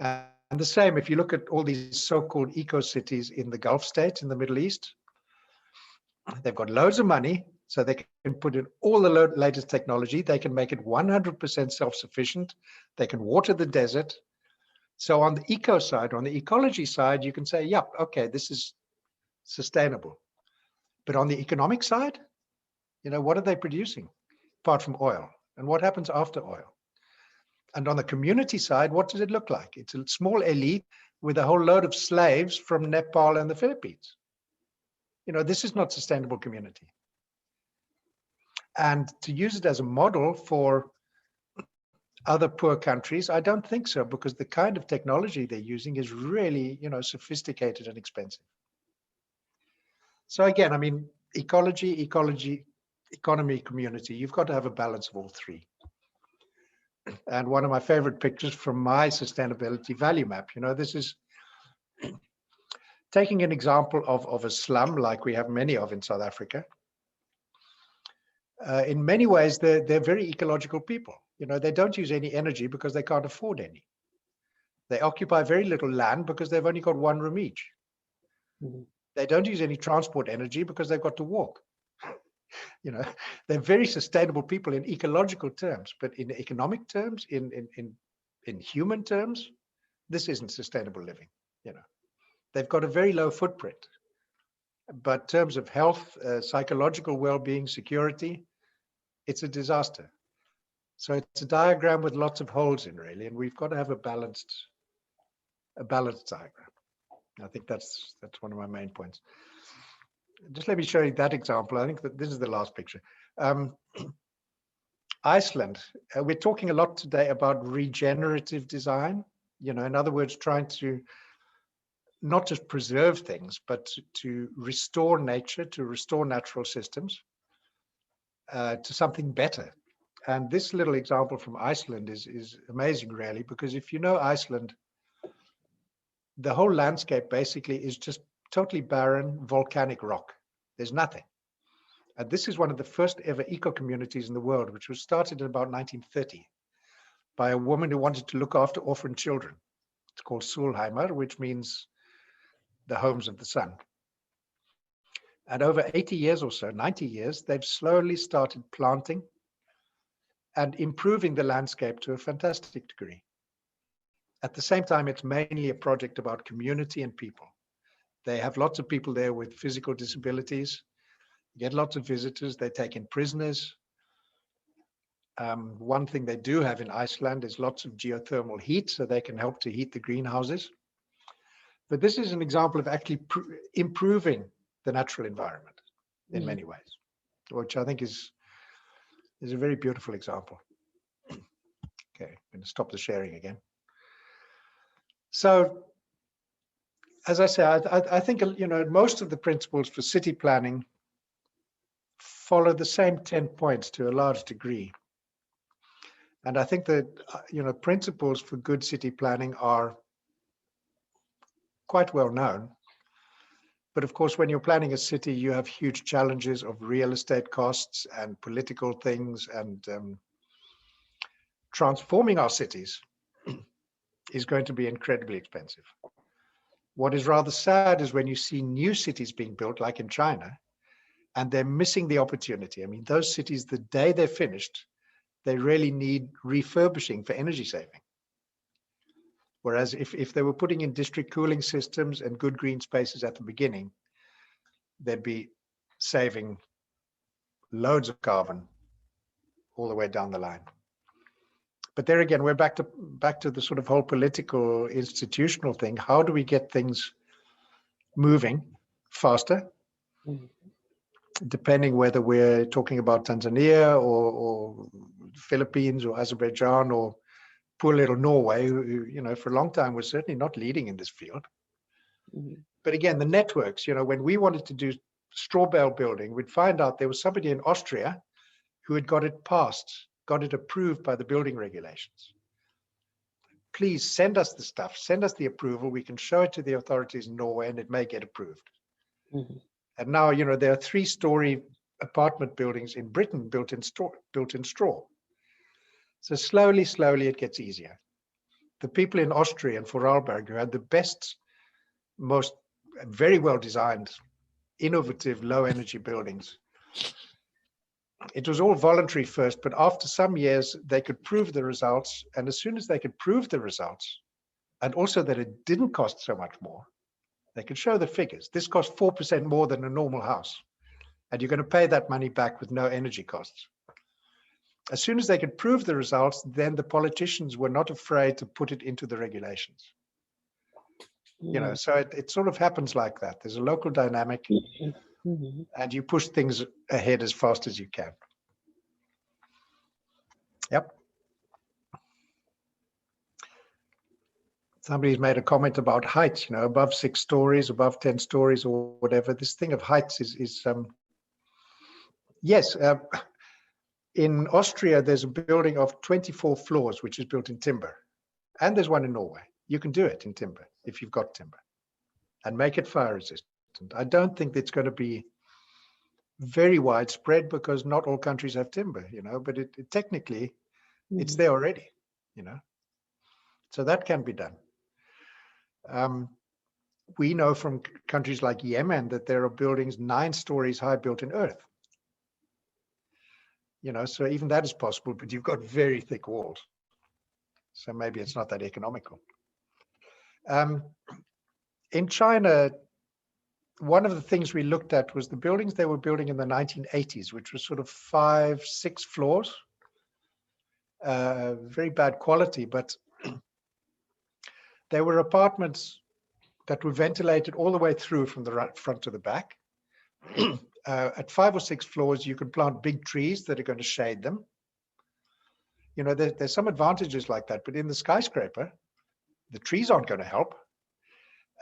And the same, if you look at all these so-called eco-cities in the Gulf states in the Middle East, they've got loads of money, so they can put in all the latest technology. They can make it 100% self-sufficient. They can water the desert. So on the eco side, on the ecology side, you can say, yep, okay, this is sustainable. But on the economic side, you know, what are they producing apart from oil? And what happens after oil? And on the community side, what does it look like? It's a small elite with a whole load of slaves from Nepal and the Philippines. You know, this is not sustainable community. And to use it as a model for other poor countries, I don't think so, because the kind of technology they're using is really, you know, sophisticated and expensive. So again, I mean, ecology, economy, community, you've got to have a balance of all three. And one of my favorite pictures from my sustainability value map, you know, this is taking an example of a slum like we have many of in South Africa. In many ways, they're very ecological people. You know, they don't use any energy because they can't afford any. They occupy very little land because they've only got one room each. Mm-hmm. They don't use any transport energy because they've got to walk. You know, they're very sustainable people in ecological terms, but in economic terms, in human terms, this isn't sustainable living. You know, they've got a very low footprint. But in terms of health, psychological well-being, security, it's a disaster. So it's a diagram with lots of holes in, really, and we've got to have a balanced diagram. I think that's one of my main points. Just let me show you that example. I think that this is the last picture. Iceland, we're talking a lot today about regenerative design, in other words, trying to not just preserve things, but to restore nature, to restore natural systems to something better. And this little example from Iceland is amazing, really, because if you know Iceland, the whole landscape basically is just totally barren volcanic rock. There's nothing. And this is one of the first ever eco-communities in the world, which was started in about 1930 by a woman who wanted to look after orphan children. It's called Solheimar, which means the homes of the sun. And over 80 years or so, 90 years, they've slowly started planting and improving the landscape to a fantastic degree. At the same time, it's mainly a project about community and people. They have lots of people there with physical disabilities, get lots of visitors, they take in prisoners. One thing they do have in Iceland is lots of geothermal heat, so they can help to heat the greenhouses. But this is an example of actually improving the natural environment in many ways, which I think is a very beautiful example. Okay, I'm going to stop the sharing again. So, as I say, I think, most of the principles for city planning follow the same 10 points to a large degree. And I think that, principles for good city planning are quite well known. But of course, when you're planning a city, you have huge challenges of real estate costs and political things, and transforming our cities is going to be incredibly expensive. What is rather sad is when you see new cities being built, like in China, and they're missing the opportunity. I mean, those cities, the day they're finished, they really need refurbishing for energy saving. Whereas if they were putting in district cooling systems and good green spaces at the beginning, they'd be saving loads of carbon all the way down the line. But there again, we're back to the sort of whole political institutional thing. How do we get things moving faster? Depending whether we're talking about Tanzania or Philippines or Azerbaijan or poor little Norway, who, for a long time was certainly not leading in this field. But again, the networks, when we wanted to do straw bale building, we'd find out there was somebody in Austria who had got it passed, got it approved by the building regulations. Please send us the stuff, send us the approval. We can show it to the authorities in Norway and it may get approved. And now, there are 3-story apartment buildings in Britain built in straw. So slowly it gets easier. The people in Austria and Vorarlberg who had the best, most very well designed, innovative, low energy buildings, it was all voluntary first, but after some years, they could prove the results. And as soon as they could prove the results, and also that it didn't cost so much more, they could show the figures. This cost 4% more than a normal house. And you're going to pay that money back with no energy costs. As soon as they could prove the results, then the politicians were not afraid to put it into the regulations. So it sort of happens like that. There's a local dynamic and you push things ahead as fast as you can. Yep. Somebody's made a comment about heights, above 6 stories, above 10 stories or whatever. This thing of heights is yes. In Austria, there's a building of 24 floors, which is built in timber. And there's one in Norway. You can do it in timber if you've got timber and make it fire resistant. I don't think it's going to be very widespread because not all countries have timber, but it technically it's there already, So that can be done. We know from countries like Yemen that there are buildings 9 stories high built in earth. So even that is possible, but you've got very thick walls. So maybe it's not that economical. In China, one of the things we looked at was the buildings they were building in the 1980s, which was sort of 5, 6 floors, very bad quality, but they were apartments that were ventilated all the way through from the front to the back. At 5 or 6 floors, you can plant big trees that are going to shade them. You know, there's some advantages like that, but in the skyscraper, the trees aren't going to help.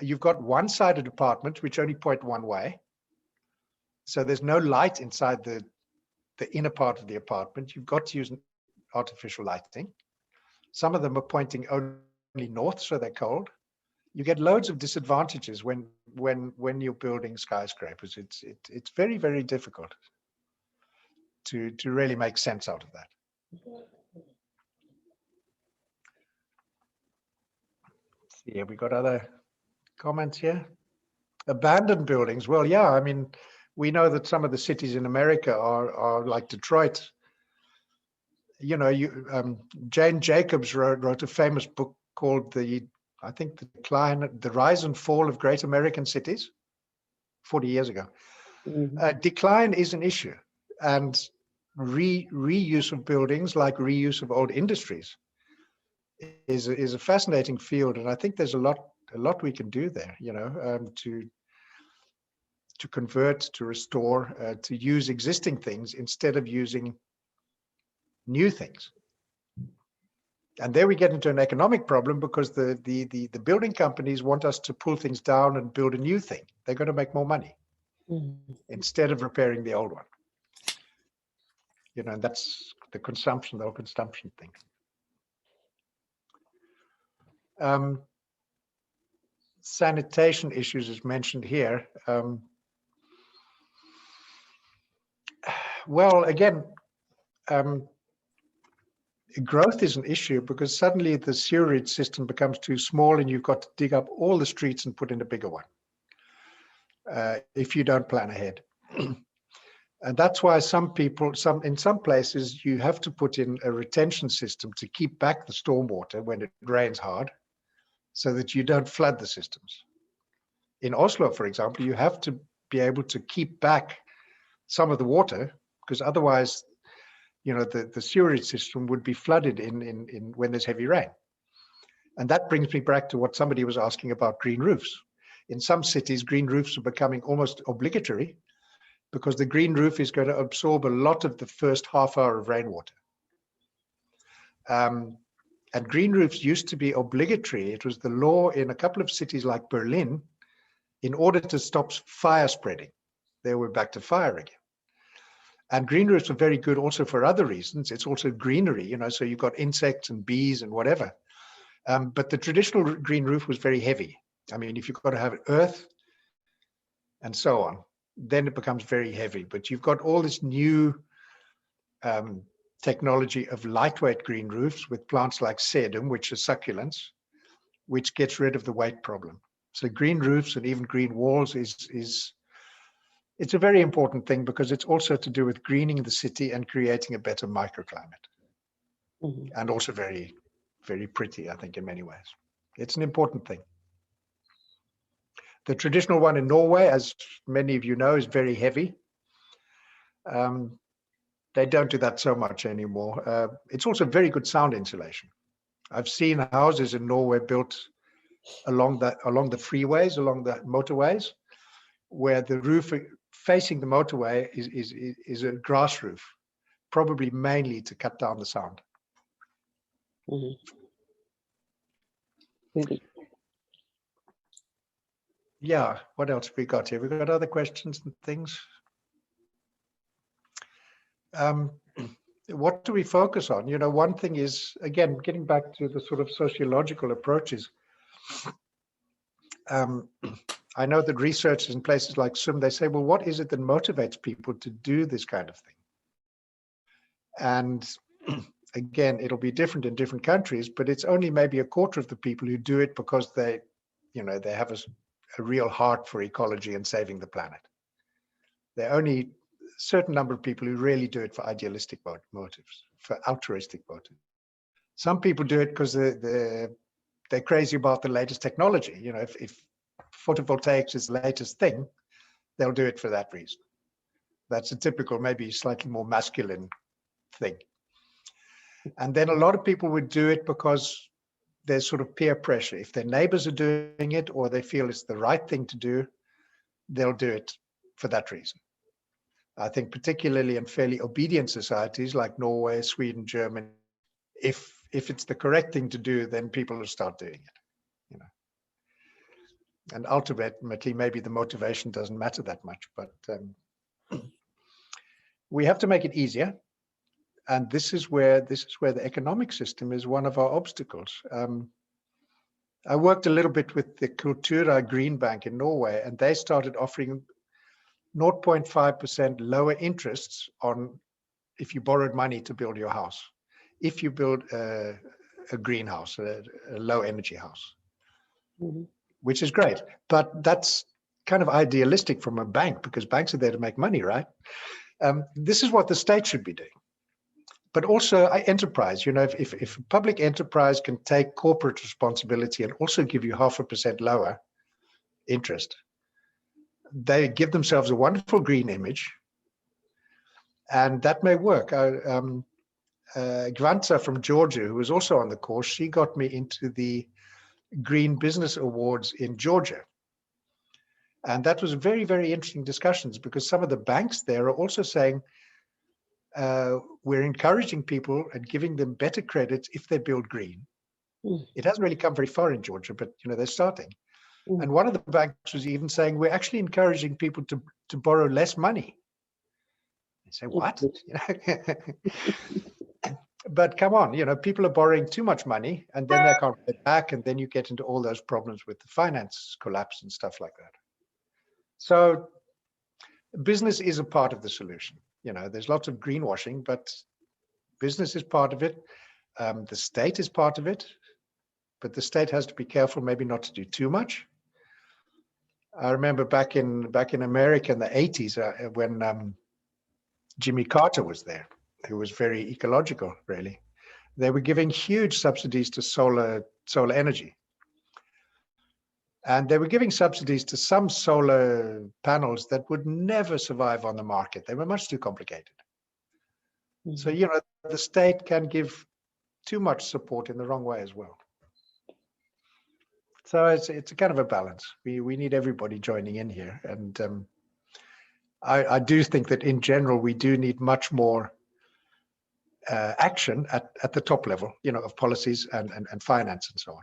You've got one-sided apartments which only point one way. So there's no light inside the inner part of the apartment. You've got to use artificial lighting. Some of them are pointing only north, so they're cold. You get loads of disadvantages when you're building skyscrapers. It's very, very difficult to really make sense out of that. See, have we got other comments here? Abandoned buildings. Well, yeah, I mean, we know that some of the cities in America are like Detroit. You know, Jane Jacobs wrote a famous book called the Rise and Fall of Great American Cities 40 years ago. Decline is an issue, and reuse of buildings, like reuse of old industries, is a fascinating field, and I think there's a lot we can do there, you know, to convert, to restore, to use existing things instead of using new things. And there we get into an economic problem, because the building companies want us to pull things down and build a new thing. They're going to make more money instead of repairing the old one. You know, and that's the whole consumption thing. Sanitation issues is mentioned here. Well, again, growth is an issue, because suddenly the sewerage system becomes too small and you've got to dig up all the streets and put in a bigger one if you don't plan ahead. And that's why in some places, you have to put in a retention system to keep back the stormwater when it rains hard, so that you don't flood the systems. In Oslo, for example, you have to be able to keep back some of the water, because otherwise, you know, the sewerage system would be flooded in when there's heavy rain. And that brings me back to what somebody was asking about green roofs. In some cities, green roofs are becoming almost obligatory, because the green roof is going to absorb a lot of the first half hour of rainwater. And green roofs used to be obligatory. It was the law in a couple of cities like Berlin, in order to stop fire spreading. They were back to fire again. And green roofs are very good also for other reasons. It's also greenery, you know, so you've got insects and bees and whatever. But the traditional green roof was very heavy. I mean, if you've got to have earth and so on, then it becomes very heavy. But you've got all this new technology of lightweight green roofs with plants like sedum, which are succulents, which gets rid of the weight problem. So green roofs and even green walls it's a very important thing, because it's also to do with greening the city and creating a better microclimate. And also very, very pretty, I think, in many ways. It's an important thing. The traditional one in Norway, as many of you know, is very heavy. They don't do that so much anymore. It's also very good sound insulation. I've seen houses in Norway built along the freeways, along the motorways, where the roof facing the motorway is a grass roof, probably mainly to cut down the sound. Really. Yeah, what else have we got here? We've got other questions and things. What do we focus on? You know, one thing is, again, getting back to the sort of sociological approaches. I know that researchers in places like SUM, they say, well, what is it that motivates people to do this kind of thing? And again, it'll be different in different countries, but it's only maybe a quarter of the people who do it because they have a real heart for ecology and saving the planet. There are only a certain number of people who really do it for idealistic motives, for altruistic motives. Some people do it because they're crazy about the latest technology. You know, if photovoltaics is the latest thing, they'll do it for that reason. That's a typical, maybe slightly more masculine thing. And then a lot of people would do it because there's sort of peer pressure. If their neighbors are doing it or they feel it's the right thing to do, they'll do it for that reason. I think particularly in fairly obedient societies like Norway, Sweden, Germany, if it's the correct thing to do, then people will start doing it, you know. And ultimately, maybe the motivation doesn't matter that much, but we have to make it easier. And this is where the economic system is one of our obstacles. I worked a little bit with the Kultura Green Bank in Norway, and they started offering 0.5% lower interests on if you borrowed money to build your house, if you build a greenhouse, a low energy house, which is great. But that's kind of idealistic from a bank, because banks are there to make money, right? This is what the state should be doing. But also enterprise, you know, if a public enterprise can take corporate responsibility and also give you 0.5% lower interest, they give themselves a wonderful green image, and that may work. Gvanta from Georgia, who was also on the course, she got me into the Green Business Awards in Georgia. And that was very, very interesting discussions, because some of the banks there are also saying, we're encouraging people and giving them better credits if they build green. It hasn't really come very far in Georgia, but you know, they're starting. And one of the banks was even saying, we're actually encouraging people to borrow less money. They say, what? But come on, you know, people are borrowing too much money, and then they can't pay it back, and then you get into all those problems with the finance collapse and stuff like that. So business is a part of the solution. You know, there's lots of greenwashing, but business is part of it. The state is part of it, but the state has to be careful maybe not to do too much. I remember back in America in the 80s when Jimmy Carter was there, who was very ecological, really. They were giving huge subsidies to solar energy. And they were giving subsidies to some solar panels that would never survive on the market. They were much too complicated. So, you know, the state can give too much support in the wrong way as well. So it's a kind of a balance. We need everybody joining in here. And I do think that in general, we do need much more action at the top level, you know, of policies and finance and so on.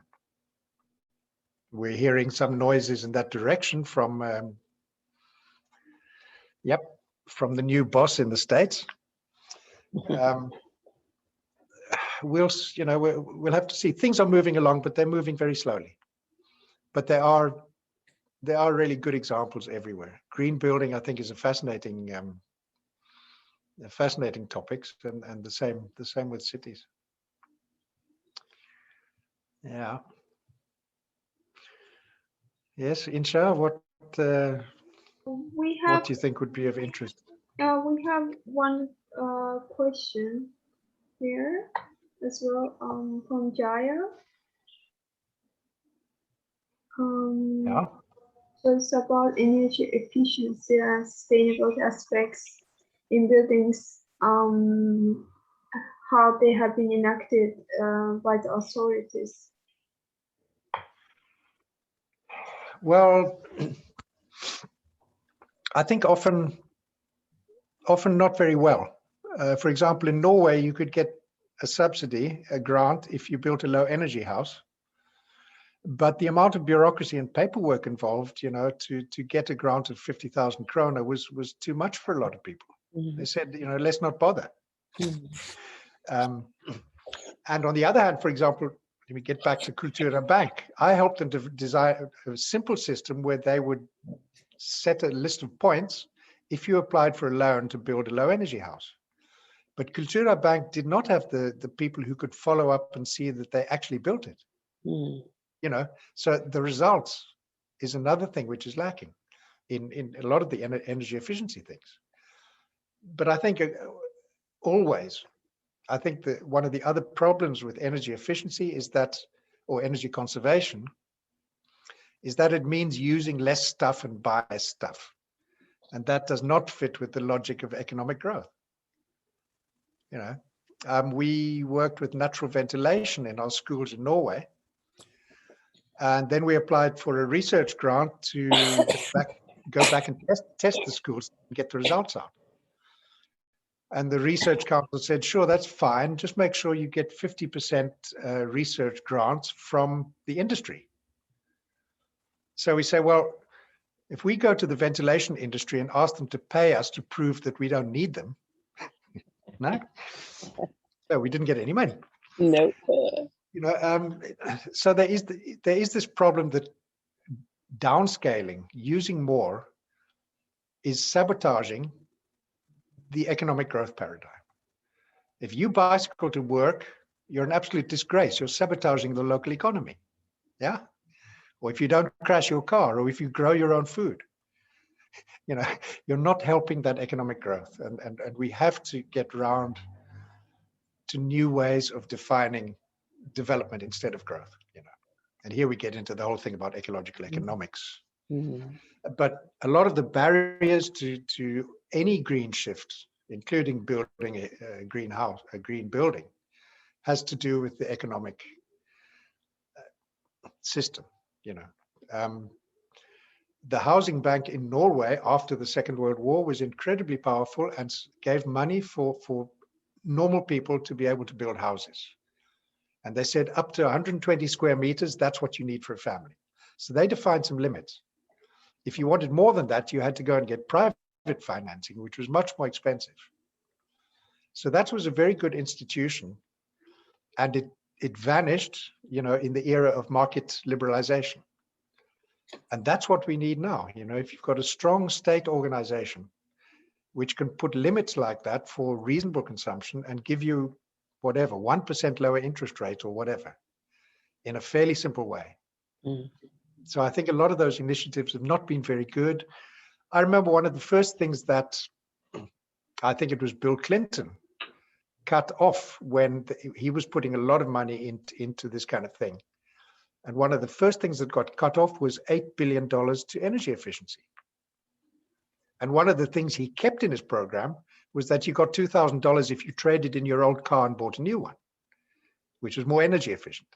We're hearing some noises in that direction from, from the new boss in the States. We'll have to see. Things are moving along, but they're moving very slowly. But there are really good examples everywhere. Green building, I think, is a fascinating topics, and the same with cities. Yeah. Yes, Incha, what do you think would be of interest? We have one question here as well from GAIA. Yeah. So it's about energy efficiency and sustainability aspects in buildings, how they have been enacted by the authorities. Well, I think often not very well. For example, in Norway, you could get a subsidy, a grant, if you built a low energy house. But the amount of bureaucracy and paperwork involved, you know, to get a grant of 50,000 krona was too much for a lot of people. They said, you know, let's not bother. And on the other hand, for example, let me get back to Kultura Bank. I helped them to design a simple system where they would set a list of points if you applied for a loan to build a low energy house. But Kultura Bank did not have the people who could follow up and see that they actually built it. You know, so the results is another thing which is lacking in a lot of the energy efficiency things. But I think always, I think that one of the other problems with energy efficiency is that, or energy conservation, is that it means using less stuff and buy less stuff. And that does not fit with the logic of economic growth. You know, we worked with natural ventilation in our schools in Norway. And then we applied for a research grant to go back and test the schools and get the results out. And the research council said, sure, that's fine. Just make sure you get 50% research grants from the industry. So we say, well, if we go to the ventilation industry and ask them to pay us to prove that we don't need them, no, we didn't get any money. No. You know, so there is this problem that downscaling, using more, is sabotaging the economic growth paradigm. If you bicycle to work, you're an absolute disgrace. You're sabotaging the local economy. Yeah. Or if you don't crash your car, or if you grow your own food, you know, you're not helping that economic growth. And we have to get round to new ways of defining development instead of growth, you know. And here we get into the whole thing about ecological economics. Mm-hmm. But a lot of the barriers to any green shift, including building a greenhouse, a green building, has to do with the economic system, you know. The housing bank in Norway after the Second World War was incredibly powerful and gave money for normal people to be able to build houses. And they said up to 120 square meters, that's what you need for a family. So they defined some limits. If you wanted more than that, you had to go and get private financing, which was much more expensive. So that was a very good institution. And it vanished, you know, in the era of market liberalization. And that's what we need now. You know, if you've got a strong state organization, which can put limits like that for reasonable consumption and give you whatever, 1% lower interest rate or whatever, in a fairly simple way. Mm. So I think a lot of those initiatives have not been very good. I remember one of the first things that I think it was Bill Clinton cut off when he was putting a lot of money into this kind of thing. And one of the first things that got cut off was $8 billion to energy efficiency. And one of the things he kept in his program was that you got $2,000 if you traded in your old car and bought a new one, which was more energy efficient.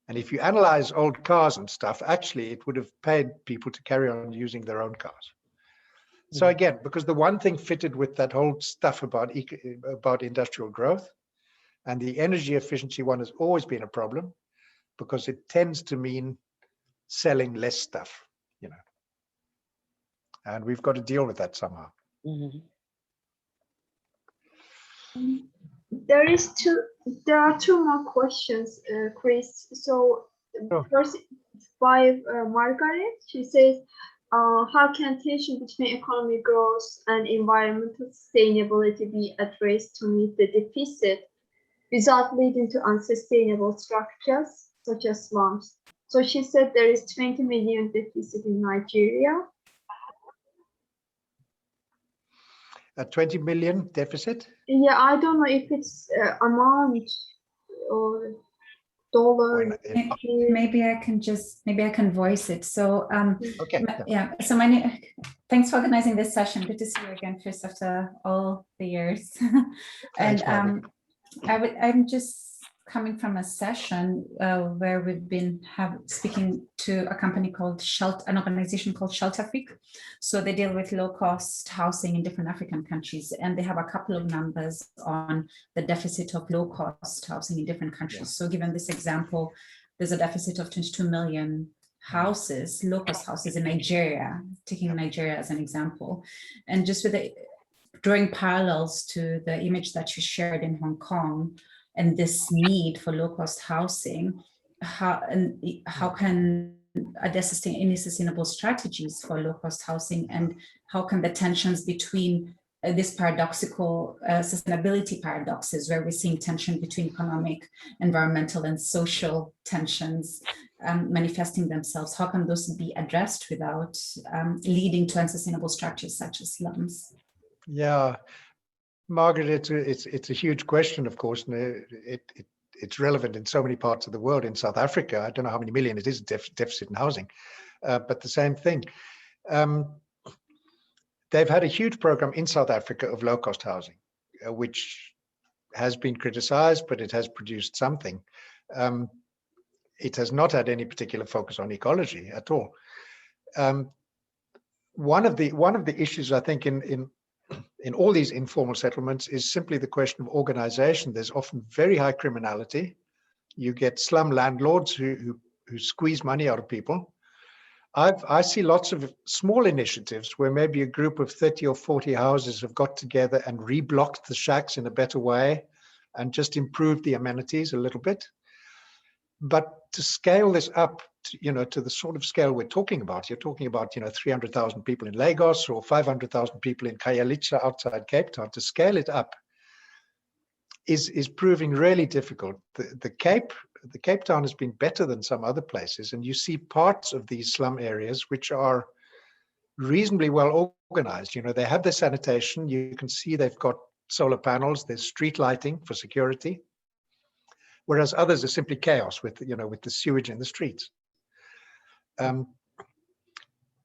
And if you analyze old cars and stuff, actually, it would have paid people to carry on using their own cars. So again, because the one thing fitted with that whole stuff about industrial growth, and the energy efficiency one has always been a problem because it tends to mean selling less stuff, you know. And we've got to deal with that somehow. Mm-hmm. There are two more questions, Chris. So Sure. first by Margaret, she says, how can tension between economic growth and environmental sustainability be addressed to meet the deficit without leading to unsustainable structures such as slums? So she said there is 20 million deficit in Nigeria. A 20 million deficit? Yeah, I don't know if it's amount or dollar. Maybe I can voice it. So Okay. yeah. So my name. Thanks for organizing this session. Good to see you again, Chris, after all the years. And I'm just coming from a session where we've been speaking to a company called an organization called Shelterfreak. So they deal with low-cost housing in different African countries, and they have a couple of numbers on the deficit of low-cost housing in different countries. Yeah. So given this example, there's a deficit of 22 million houses, low-cost houses in Nigeria, taking Nigeria as an example. And just with drawing parallels to the image that you shared in Hong Kong, and this need for low-cost housing, how can are there any sustainable strategies for low-cost housing, and how can the tensions between this paradoxical sustainability paradoxes, where we're seeing tension between economic, environmental, and social tensions manifesting themselves, how can those be addressed without leading to unsustainable structures such as slums? Yeah. Margaret, it's a huge question, of course, and it's relevant in so many parts of the world. In South Africa, I don't know how many million it is deficit in housing, but the same thing. they've had a huge program in South Africa of low-cost housing, which has been criticized, but it has produced something. It has not had any particular focus on ecology at all. One of the issues, I think, in all these informal settlements is simply the question of organization. There's often very high criminality. You get slum landlords who squeeze money out of people. I see lots of small initiatives where maybe a group of 30 or 40 houses have got together and reblocked the shacks in a better way and just improved the amenities a little bit. But to scale this up, to the sort of scale we're talking about, you're talking about, 300,000 people in Lagos or 500,000 people in GAIA outside Cape Town. To scale it up is proving really difficult. The Cape Town has been better than some other places, and you see parts of these slum areas which are reasonably well organized. They have their sanitation. You can see they've got solar panels. There's street lighting for security. Whereas others are simply chaos with the sewage in the streets.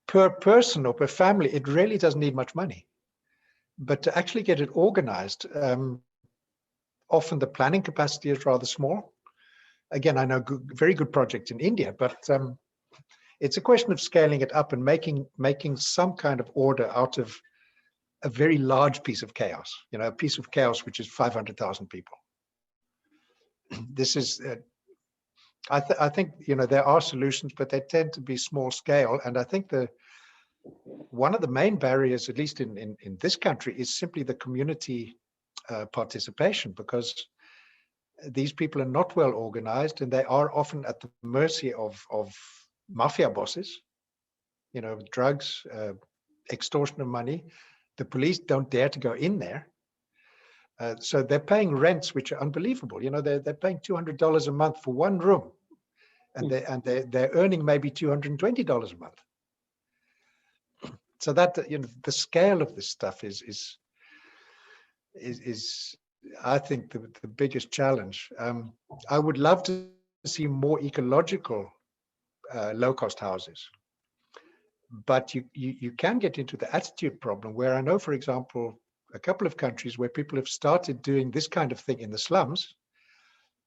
Per person or per family, it really doesn't need much money. But to actually get it organized, often the planning capacity is rather small. Again, I know very good projects in India, but it's a question of scaling it up and making some kind of order out of a very large piece of chaos, a piece of chaos which is 500,000 people. This is, I think, there are solutions, but they tend to be small scale. And I think one of the main barriers, at least in this country, is simply the community participation, because these people are not well organized and they are often at the mercy of mafia bosses, drugs, extortion of money. The police don't dare to go in there. So they're paying rents which are unbelievable. They're paying $200 a month for one room, and they're earning maybe $220 a month. So that the scale of this stuff is I think the biggest challenge. I would love to see more ecological low-cost houses, but you can get into the attitude problem where I know, for example, a couple of countries where people have started doing this kind of thing in the slums,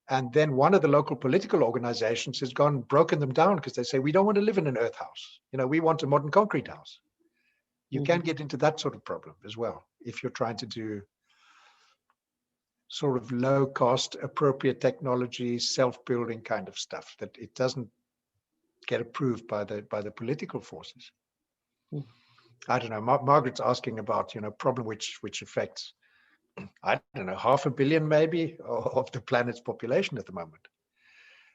and then one of the local political organizations has gone and broken them down because they say, we don't want to live in an earth house. We want a modern concrete house. You can get into that sort of problem as well if you're trying to do sort of low cost, appropriate technology, self-building kind of stuff, that it doesn't get approved by the political forces. I don't know. Margaret's asking about, problem which affects, I don't know, 500 million maybe of the planet's population at the moment.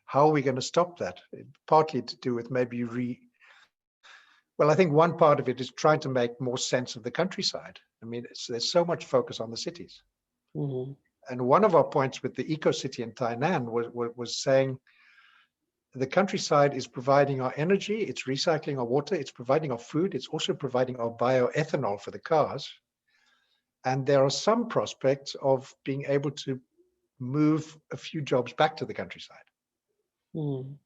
How are we going to stop that? Partly to do with maybe well, I think one part of it is trying to make more sense of the countryside. I mean, there's so much focus on the cities. Mhm. And one of our points with the eco-city in Tainan was saying, the countryside is providing our energy, it's recycling our water, it's providing our food, it's also providing our bioethanol for the cars. And there are some prospects of being able to move a few jobs back to the countryside. Mhm.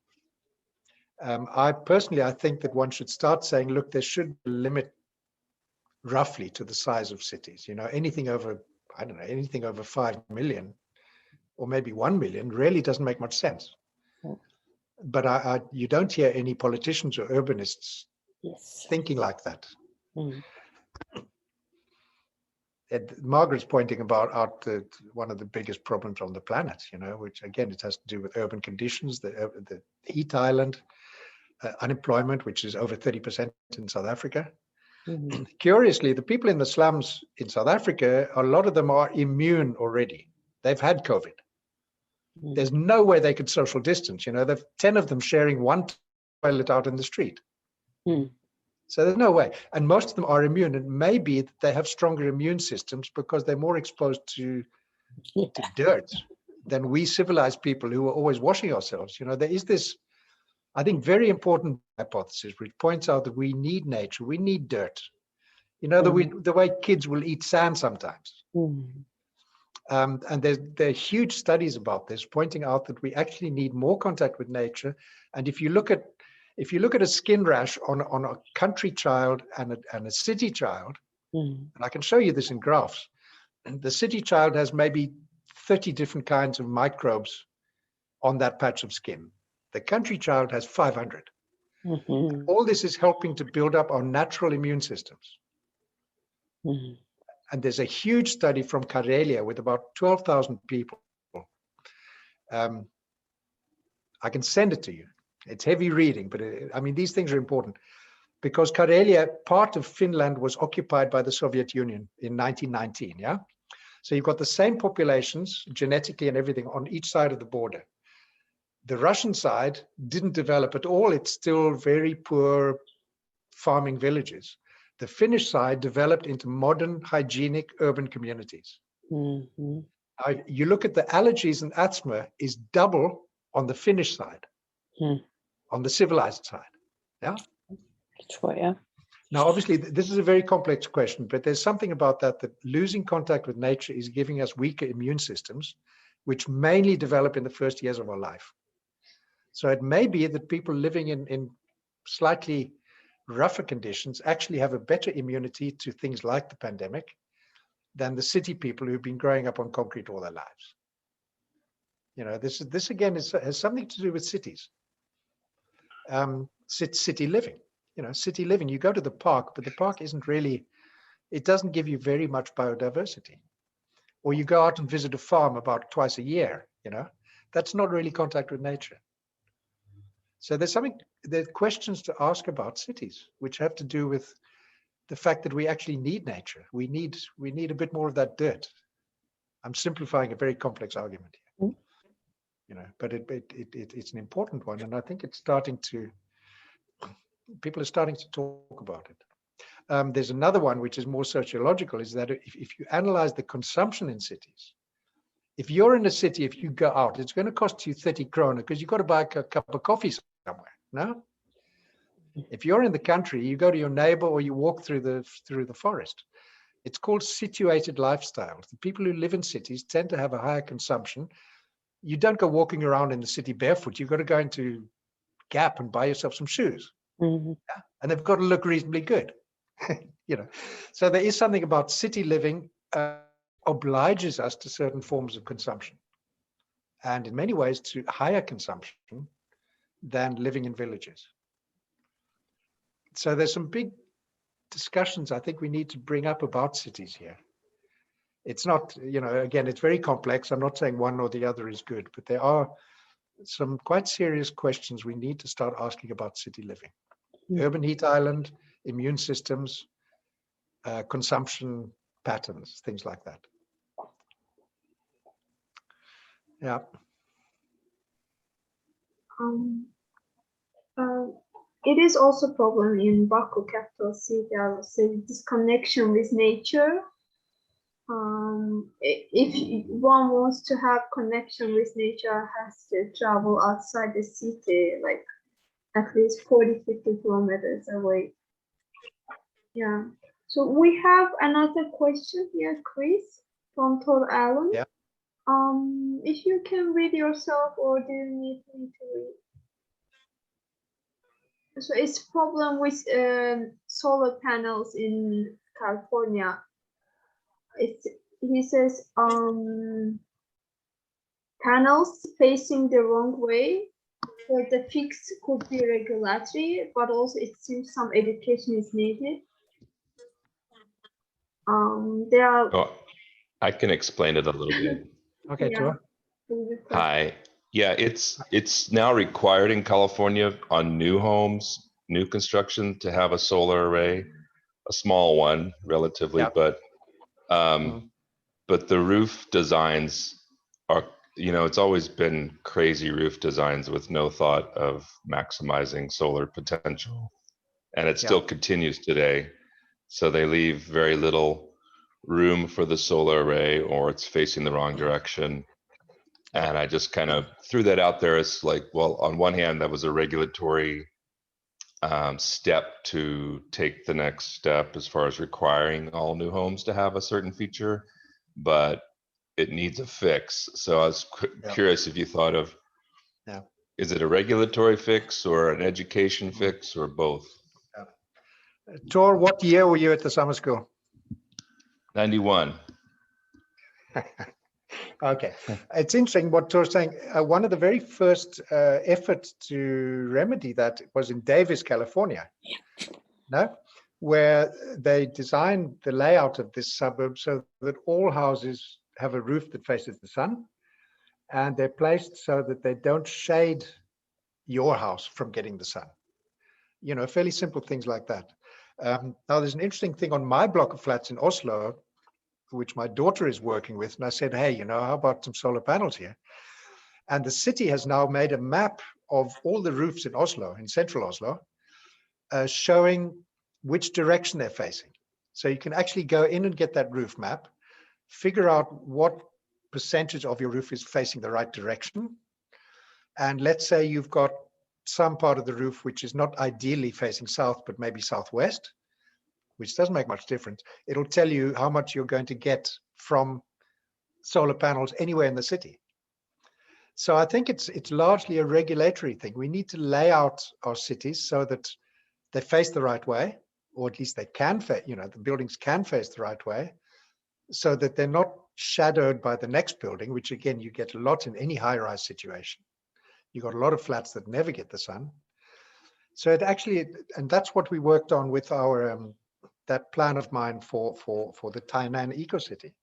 I think that one should start saying, look, there should be a limit roughly to the size of cities. Anything over, I don't know, anything over 5 million or maybe 1 million really doesn't make much sense. But you don't hear any politicians or urbanists Yes. thinking like that. Mhm. Margaret's pointing out one of the biggest problems on the planet, which again, it has to do with urban conditions, the heat island, unemployment, which is over 30% in South Africa. Mhm. Curiously, the people in the slums in South Africa, a lot of them are immune already. They've had COVID. Mhm. There's no way they could social distance. There's 10 of them sharing one toilet out in the street. Mm. So there's no way. And most of them are immune. And maybe they have stronger immune systems because they're more exposed to dirt than we civilized people who are always washing ourselves. There is this, I think, very important hypothesis which points out that we need nature. We need dirt. The way kids will eat sand sometimes. Mhm. And there are huge studies about this pointing out that we actually need more contact with nature. And if you look at a skin rash on a country child and a city child, Mm. And I can show you this in graphs. And the city child has maybe 30 different kinds of microbes on that patch of skin. The country child has 500. Mhm. All this is helping to build up our natural immune systems. Mhm. And there's a huge study from Karelia with about 12,000 people. I can send it to you. It's heavy reading, but I mean, these things are important because Karelia, part of Finland, was occupied by the Soviet Union in 1919, yeah? So you've got the same populations, genetically and everything, on each side of the border. The Russian side didn't develop at all. It's still very poor farming villages. The Finnish side developed into modern, hygienic urban communities. Mhm. You look at the allergies and asthma is double on the Finnish side, on the civilized side. Yeah. Det tror jeg. Now, obviously, this is a very complex question, but there's something about that losing contact with nature is giving us weaker immune systems, which mainly develop in the first years of our life. So it may be that people living in slightly rougher conditions actually have a better immunity to things like the pandemic than the city people who've been growing up on concrete all their lives. You know, this again has something to do with cities. City living, you know, city living. You go to the park, but the park isn't really, it doesn't give you very much biodiversity. Or you go out and visit a farm about twice a year, you know, that's not really contact with nature. So there are questions to ask about cities, which have to do with the fact that we actually need nature. We need a bit more of that dirt. I'm simplifying a very complex argument here, you know, but it's an important one, and I think it's people are starting to talk about it. There's another one which is more sociological, is that if you analyze the consumption in cities, if you're in a city, if you go out, it's going to cost you 30 krona because you've got to buy a cup of coffee somewhere. No. If you're in the country, you go to your neighbor or you walk through the forest. It's called situated lifestyles. The people who live in cities tend to have a higher consumption. You don't go walking around in the city barefoot. You've got to go into Gap and buy yourself some shoes. Mhm. Yeah? And they've got to look reasonably good. You know, so there is something about city living obliges us to certain forms of consumption, and in many ways to higher consumption than living in villages. So there's some big discussions I think we need to bring up about cities here. It's not, you know, again, it's very complex. I'm not saying one or the other is good, but there are some quite serious questions we need to start asking about city living. Urban heat island, immune systems, consumption patterns, things like that. Yeah. It is also a problem in Baku, capital city, I would say, disconnection with nature. If one wants to have connection with nature, has to travel outside the city, like at least 40-50 kilometers away. Yeah. So we have another question here, Chris, from Tor Allen. Yeah. If you can read yourself, or do you need me to read? So it's problem with solar panels in California. He says panels facing the wrong way, where the fix could be regulatory, but also it seems some education is needed. There are. Oh, I can explain it a little bit. Okay, Yeah. Tor. Hi. Yeah, it's now required in California on new homes, new construction, to have a solar array, a small one relatively, Yeah. but the roof designs are, you know, it's always been crazy roof designs with no thought of maximizing solar potential, and it still continues today. So they leave very little room for the solar array, or it's facing the wrong direction. And I just kind of threw that out there as like, well, on one hand, that was a regulatory step to take the next step as far as requiring all new homes to have a certain feature, but it needs a fix. So I was curious if you thought of, is it a regulatory fix or an education fix or both? Tor, what year were you at the summer school? 91. Okay, it's interesting what Tor's saying. One of the very first efforts to remedy that was in Davis, California, no, where they designed the layout of this suburb so that all houses have a roof that faces the sun, and they're placed so that they don't shade your house from getting the sun. You know, fairly simple things like that. Now, there's an interesting thing on my block of flats in Oslo, which my daughter is working with. And I said, hey, you know, how about some solar panels here? And the city has now made a map of all the roofs in Oslo, in central Oslo, showing which direction they're facing. So you can actually go in and get that roof map, figure out what percentage of your roof is facing the right direction. And let's say you've got some part of the roof which is not ideally facing south, but maybe southwest, which doesn't make much difference. It'll tell you how much you're going to get from solar panels anywhere in the city. So I think it's largely a regulatory thing. We need to lay out our cities so that they face the right way, or at least they can face, you know, the buildings can face the right way, so that they're not shadowed by the next building, which again, you get a lot in any high-rise situation. You got a lot of flats that never get the sun. So it actually, and that's what we worked on with our that plan of mine for the Tainan eco-city.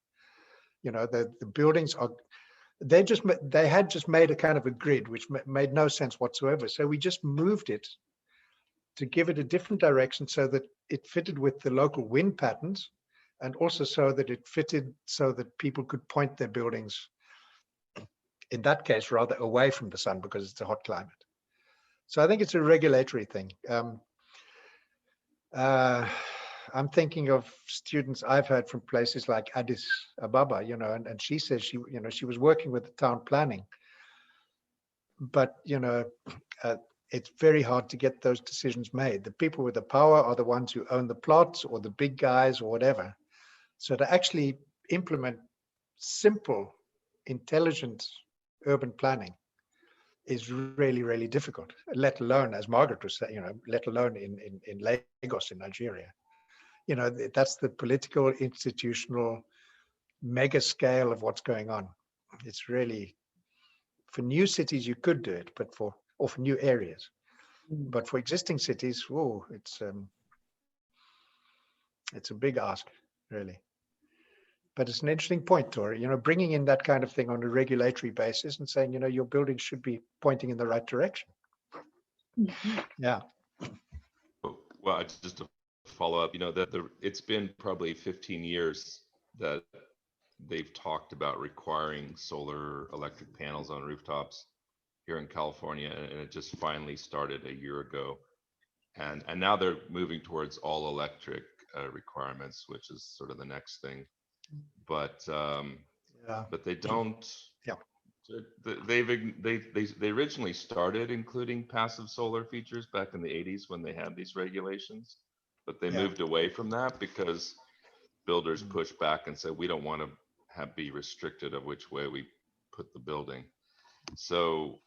You know, the buildings are, they had just made a kind of a grid which made no sense whatsoever. So we just moved it to give it a different direction so that it fitted with the local wind patterns, and also so that it fitted so that people could point their buildings, in that case, rather away from the sun because it's a hot climate. So I think it's a regulatory thing. I'm thinking of students I've heard from places like Addis Ababa, you know, and she says she, you know, she was working with the town planning, but, you know, it's very hard to get those decisions made. The people with the power are the ones who own the plots or the big guys or whatever. So to actually implement simple, intelligent urban planning is really, really difficult, let alone, as Margaret was saying, you know, let alone in Lagos in Nigeria. You know, that's the political, institutional, mega scale of what's going on. It's really, for new cities, you could do it, but for new areas. But for existing cities, whoa, it's a big ask, really. But it's an interesting point, Tori, you know, bringing in that kind of thing on a regulatory basis and saying, you know, your building should be pointing in the right direction. Yeah. Well, just to follow up, you know, that it's been probably 15 years that they've talked about requiring solar electric panels on rooftops here in California, and it just finally started a year ago. And now they're moving towards all electric requirements, which is sort of the next thing. But but they don't. Yeah. They originally started including passive solar features back in the 80s when they had these regulations, but they moved away from that because builders pushed back and said we don't want to be restricted of which way we put the building. So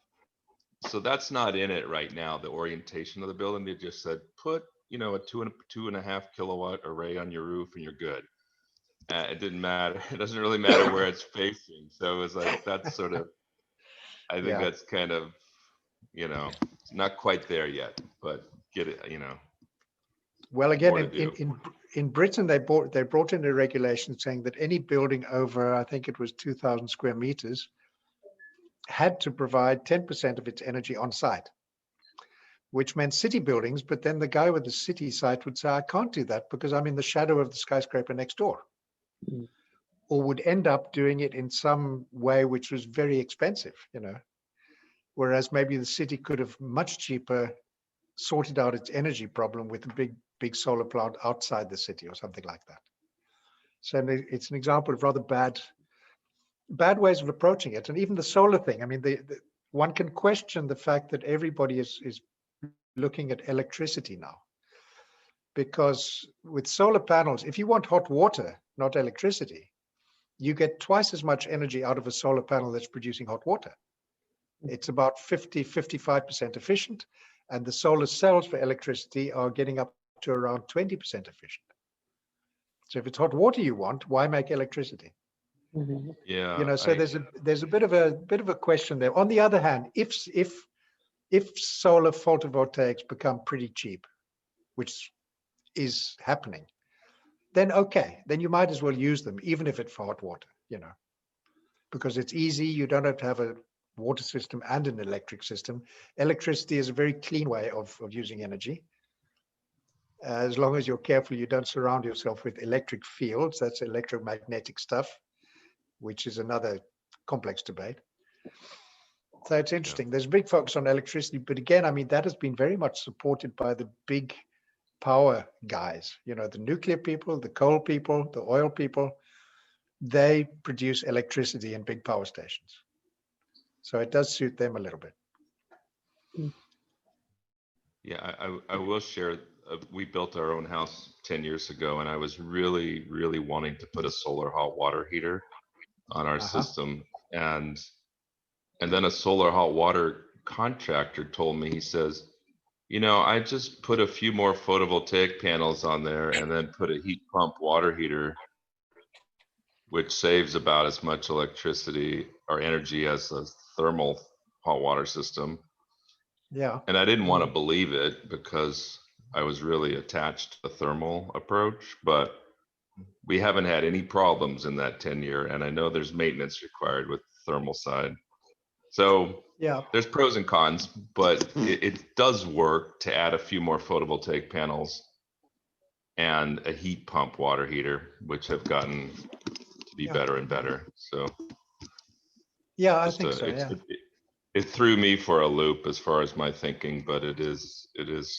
that's not in it right now. The orientation of the building, they just said put, you know, a 2.5 kilowatt array on your roof and you're good. It didn't matter. It doesn't really matter where it's facing. So it was like, that's sort of, I think that's kind of, you know, not quite there yet, but get it, you know. Well, again, in Britain, they brought in a regulation saying that any building over, I think it was 2,000 square meters, had to provide 10% of its energy on site, which meant city buildings. But then the guy with the city site would say, I can't do that because I'm in the shadow of the skyscraper next door. Or would end up doing it in some way which was very expensive, you know, whereas maybe the city could have much cheaper sorted out its energy problem with a big solar plant outside the city or something like that. So it's an example of rather bad ways of approaching it. And even the solar thing, I mean, one can question the fact that everybody is looking at electricity now, because with solar panels, if you want hot water, not electricity, you get twice as much energy out of a solar panel that's producing hot water. It's about 55% efficient, and the solar cells for electricity are getting up to around 20% efficient. So if it's hot water you want, why make electricity? Mhm. Yeah. You know, so there's a bit of a question there. On the other hand, if solar photovoltaics become pretty cheap, which is happening, then okay, then you might as well use them, even if it's for hot water, you know, because it's easy. You don't have to have a water system and an electric system. Electricity is a very clean way of using energy. As long as you're careful, you don't surround yourself with electric fields. That's electromagnetic stuff, which is another complex debate. So it's interesting. There's a big focus on electricity, but again, I mean, that has been very much supported by the big power guys, you know, the nuclear people, the coal people, the oil people. They produce electricity in big power stations. So it does suit them a little bit. Yeah, I will share. We built our own house 10 years ago, and I was really, really wanting to put a solar hot water heater on our system. And then a solar hot water contractor told me, he says, you know, I just put a few more photovoltaic panels on there and then put a heat pump water heater, which saves about as much electricity or energy as a thermal hot water system. Yeah. And I didn't want to believe it because I was really attached to the thermal approach, but we haven't had any problems in that 10-year. And I know there's maintenance required with the thermal side. So yeah, there's pros and cons, but it does work to add a few more photovoltaic panels and a heat pump water heater, which have gotten to be better and better. So yeah, I think so. Yeah. It threw me for a loop as far as my thinking, but it is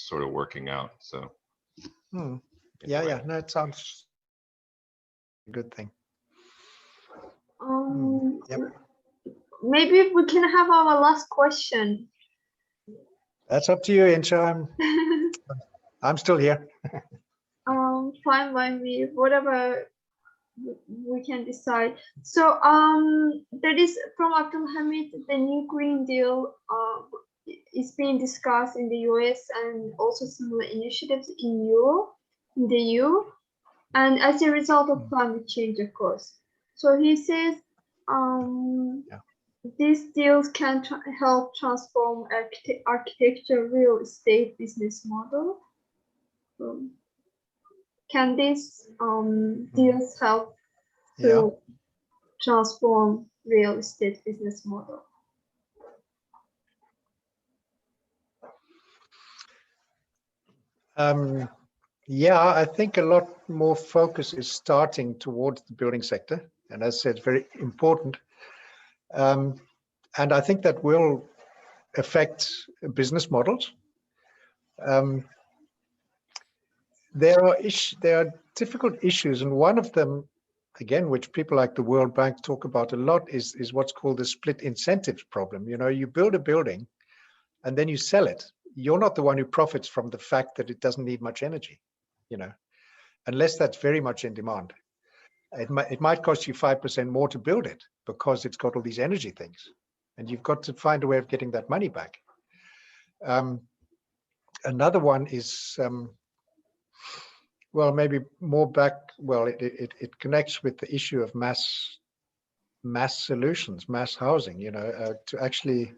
sort of working out. So Yeah, yeah. No, it sounds a good thing. Yep. Maybe we can have our last question. That's up to you, Incha. I'm still here. Fine by me, whatever we can decide. So there is from Abdul Hamid, the new Green Deal is being discussed in the US and also similar initiatives in the EU, and as a result of climate change, of course. So he says these deals can help transform architecture real estate business model. Can these deals help to transform real estate business model? Yeah, I think a lot more focus is starting towards the building sector, and as I said, it's very important. And I think that will affect business models. There are difficult issues, and one of them, again, which people like the World Bank talk about a lot, is what's called the split incentives problem. You know, you build a building and then you sell it. You're not the one who profits from the fact that it doesn't need much energy, you know, unless that's very much in demand. It might cost you 5% more to build it because it's got all these energy things, and you've got to find a way of getting that money back. Another one is, well, maybe more back. Well, it connects with the issue of mass solutions, mass housing. You know, to actually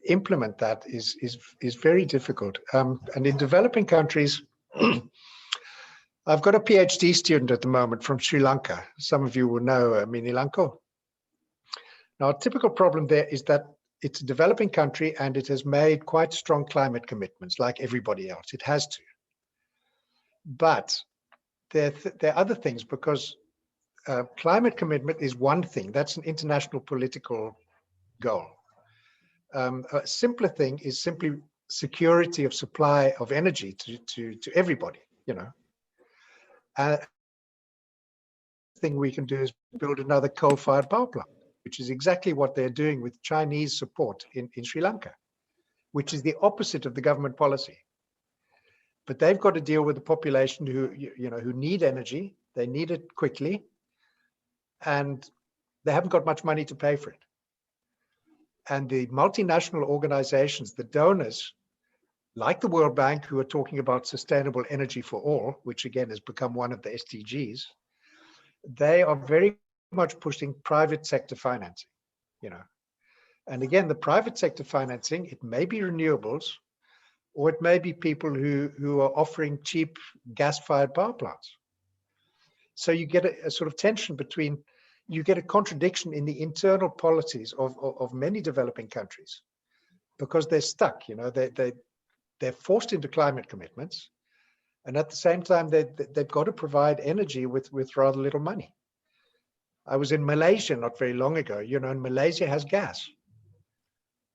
implement that is very difficult. And in developing countries, I've got a PhD student at the moment from Sri Lanka. Some of you will know Minilanko. Now, a typical problem there is that it's a developing country and it has made quite strong climate commitments like everybody else. It has to. But there are other things, because climate commitment is one thing. That's an international political goal. A simpler thing is simply security of supply of energy to everybody, you know. Thing we can do is build another coal-fired power plant, which is exactly what they're doing with Chinese support in Sri Lanka, which is the opposite of the government policy. But they've got to deal with the population who need energy. They need it quickly, and they haven't got much money to pay for it. And the multinational organizations, the donors, like the World Bank, who are talking about sustainable energy for all, which again has become one of the SDGs, they are very much pushing private sector financing, you know. And again, the private sector financing, it may be renewables, or it may be people who are offering cheap gas-fired power plants. So you get a sort of tension between, you get a contradiction in the internal policies of many developing countries, because they're stuck, you know, they're forced into climate commitments, and at the same time they've got to provide energy with rather little money. I was in Malaysia not very long ago, you know, and Malaysia has gas.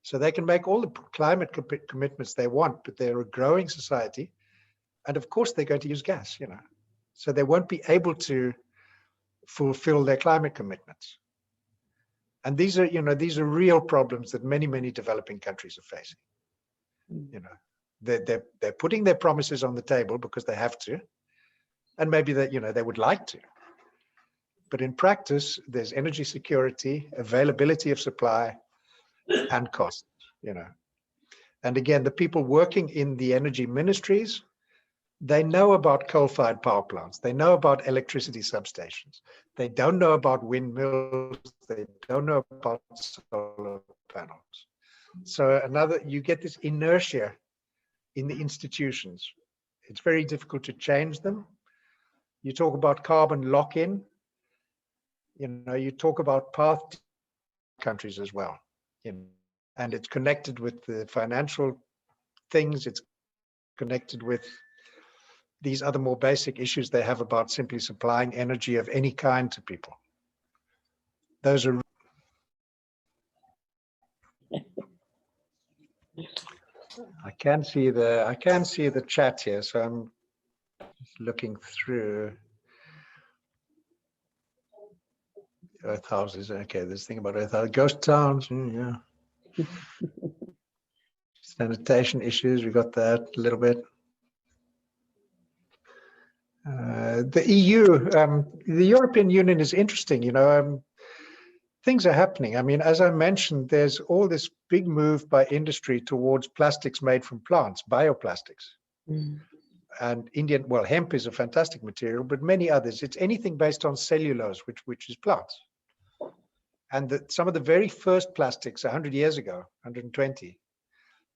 So they can make all the climate commitments they want, but they're a growing society. And of course they're going to use gas, you know, so they won't be able to fulfill their climate commitments. And these are, you know, these are real problems that many, many developing countries are facing. You know, they're putting their promises on the table because they have to, and maybe that, you know, they would like to. But in practice, there's energy security, availability of supply, and cost, you know. And again, the people working in the energy ministries, they know about coal-fired power plants. They know about electricity substations. They don't know about windmills. They don't know about solar panels. So you get this inertia in the institutions. It's very difficult to change them. You talk about carbon lock-in. You know, you talk about path to countries as well. You know, and it's connected with the financial things. It's connected with these other more basic issues they have about simply supplying energy of any kind to people. Those are. I can see the chat here, so I'm just looking through. Earth houses, okay, this thing about earth houses, ghost towns, yeah. Sanitation issues, we got that a little bit. The EU, the European Union is interesting, you know, things are happening. I mean, as I mentioned, there's all this big move by industry towards plastics made from plants, bioplastics. And hemp is a fantastic material, but many others. It's anything based on cellulose, which is plants. And some of the very first plastics 100 years ago, 120,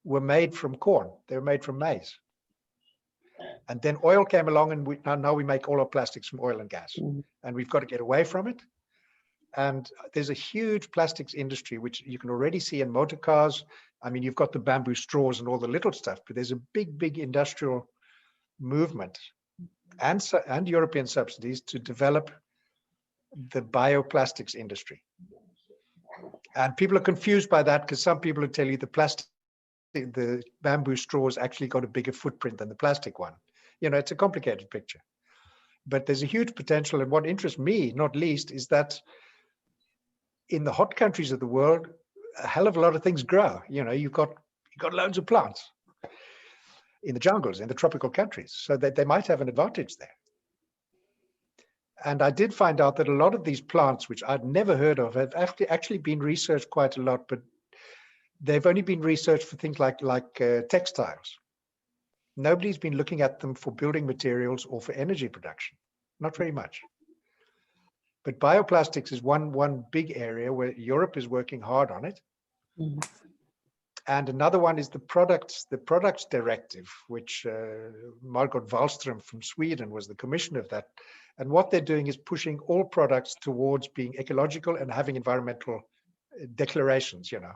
were made from corn. They were made from maize. And then oil came along, and now we make all our plastics from oil and gas. And we've got to get away from it. And there's a huge plastics industry, which you can already see in motor cars. I mean, you've got the bamboo straws and all the little stuff, but there's a big industrial movement and European subsidies to develop the bioplastics industry. And people are confused by that, because some people will tell you the bamboo straws actually got a bigger footprint than the plastic one. You know, it's a complicated picture. But there's a huge potential, and what interests me, not least, is that in the hot countries of the world, a hell of a lot of things grow. You know, you've got loads of plants in the jungles, in the tropical countries, so that they might have an advantage there. And I did find out that a lot of these plants, which I'd never heard of, have actually been researched quite a lot, but they've only been researched for things like textiles. Nobody's been looking at them for building materials or for energy production, not very much. But bioplastics is one big area where Europe is working hard on it. And another one is the products directive, which Margot Wallström from Sweden was the commissioner of that. And what they're doing is pushing all products towards being ecological and having environmental declarations, you know.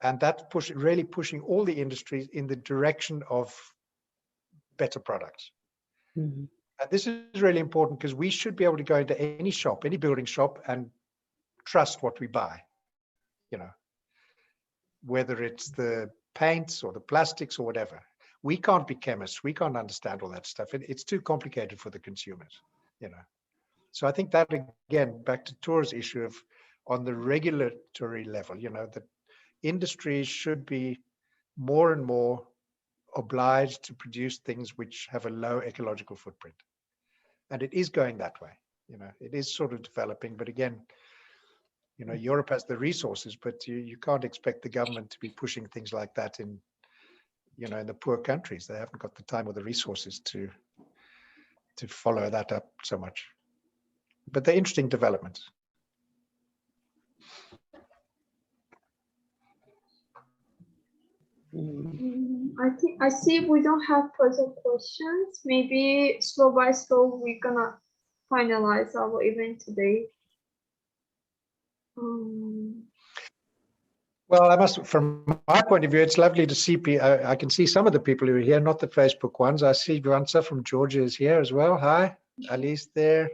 And that's really pushing all the industries in the direction of better products. And this is really important, because we should be able to go into any shop, any building shop, and trust what we buy, you know, whether it's the paints or the plastics or whatever. We can't be chemists. We can't understand all that stuff. It's too complicated for the consumers, you know. So I think that, again, back to Tor's issue of on the regulatory level, you know, that industries should be more and more obliged to produce things which have a low ecological footprint. And it is going that way, you know, it is sort of developing, but again, you know, Europe has the resources, but you can't expect the government to be pushing things like that in you know, in the poor countries. They haven't got the time or the resources to follow that up so much. But they're interesting developments. I see we don't have further questions. Maybe slow by slow we're gonna finalize our event today. Well, I must, from my point of view, it's lovely to see. I can see some of the people who are here, not the Facebook ones. I see Granza from Georgia is here as well. Hi, Alice there,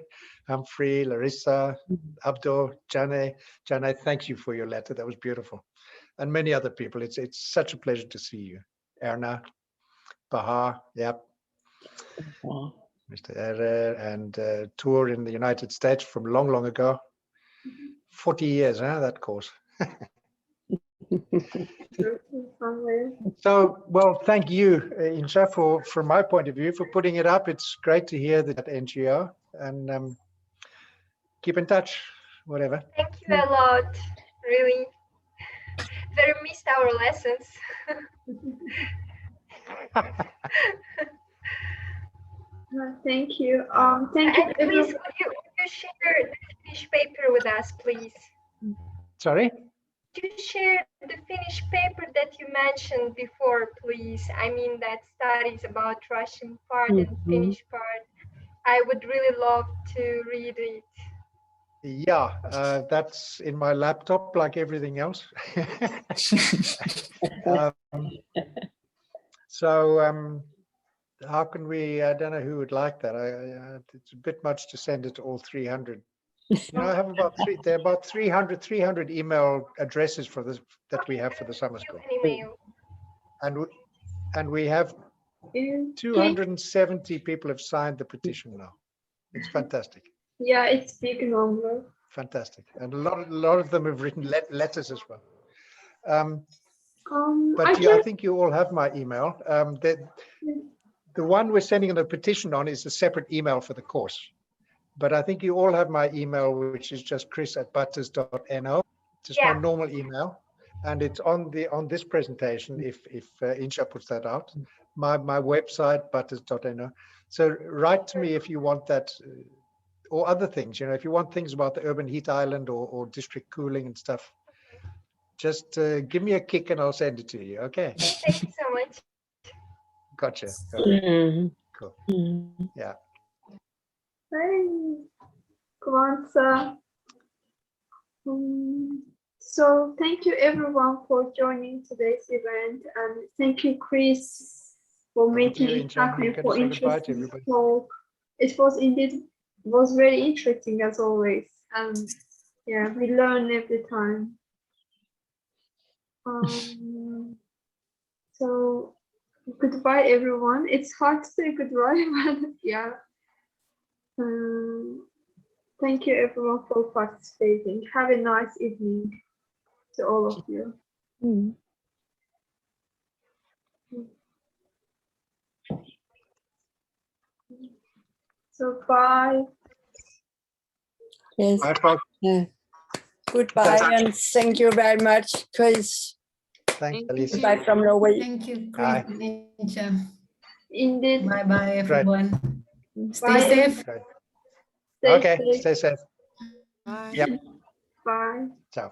Humphrey, Larissa, Abdo, Jane. Jane, thank you for your letter. That was beautiful. And many other people. It's such a pleasure to see you. Erna, Baha, yep. Mr. Erer and Tour in the United States from long, long ago. 40 years, huh, that course. So, well, thank you, Incha, from my point of view, for putting it up. It's great to hear that NGO, and keep in touch, whatever. Thank you a lot, really. Very missed our lessons. Thank you. Thank you. Please, would you share the finished paper with us, please? Sorry? Could you share the finished paper that you mentioned before, please? I mean, that studies about Russian part and Finnish part. I would really love to read it. Yeah, that's in my laptop, like everything else. So how can we? I don't know who would like that. It's a bit much to send it to all 300. You know, I have about there are about 300 email addresses for this that we have for the summer school, and we have 270 people have signed the petition now. It's fantastic. Yeah, it's big number. Fantastic, and a lot of them have written letters as well. But I think you all have my email. The one we're sending a petition on is a separate email for the course. But I think you all have my email, which is just chris@butters.no, just my normal email, and it's on this presentation. If Incha puts that out, my website butters.no. So write to me if you want that, or other things. You know, if you want things about the urban heat island or district cooling and stuff, just give me a kick and I'll send it to you. Okay. Thank you so much. Gotcha. Okay. Cool. Yeah. Hi, Kwanzaa. So thank you everyone for joining today's event, and thank you, Chris, for making it happen, for interesting talk. It was very interesting as always, and yeah, we learn every time. So goodbye everyone. It's hard to say goodbye, but yeah. Thank you everyone for participating. Have a nice evening to all of you. So bye. Yes. Bye. Yeah. Goodbye, and thank you very much, Chris. Thanks, Alice. Goodbye from Norway. Thank you, Chris and Incha. Indeed. Bye-bye, everyone. Stay Bye. safe. Okay, stay safe. Bye. Yep. Bye. Ciao.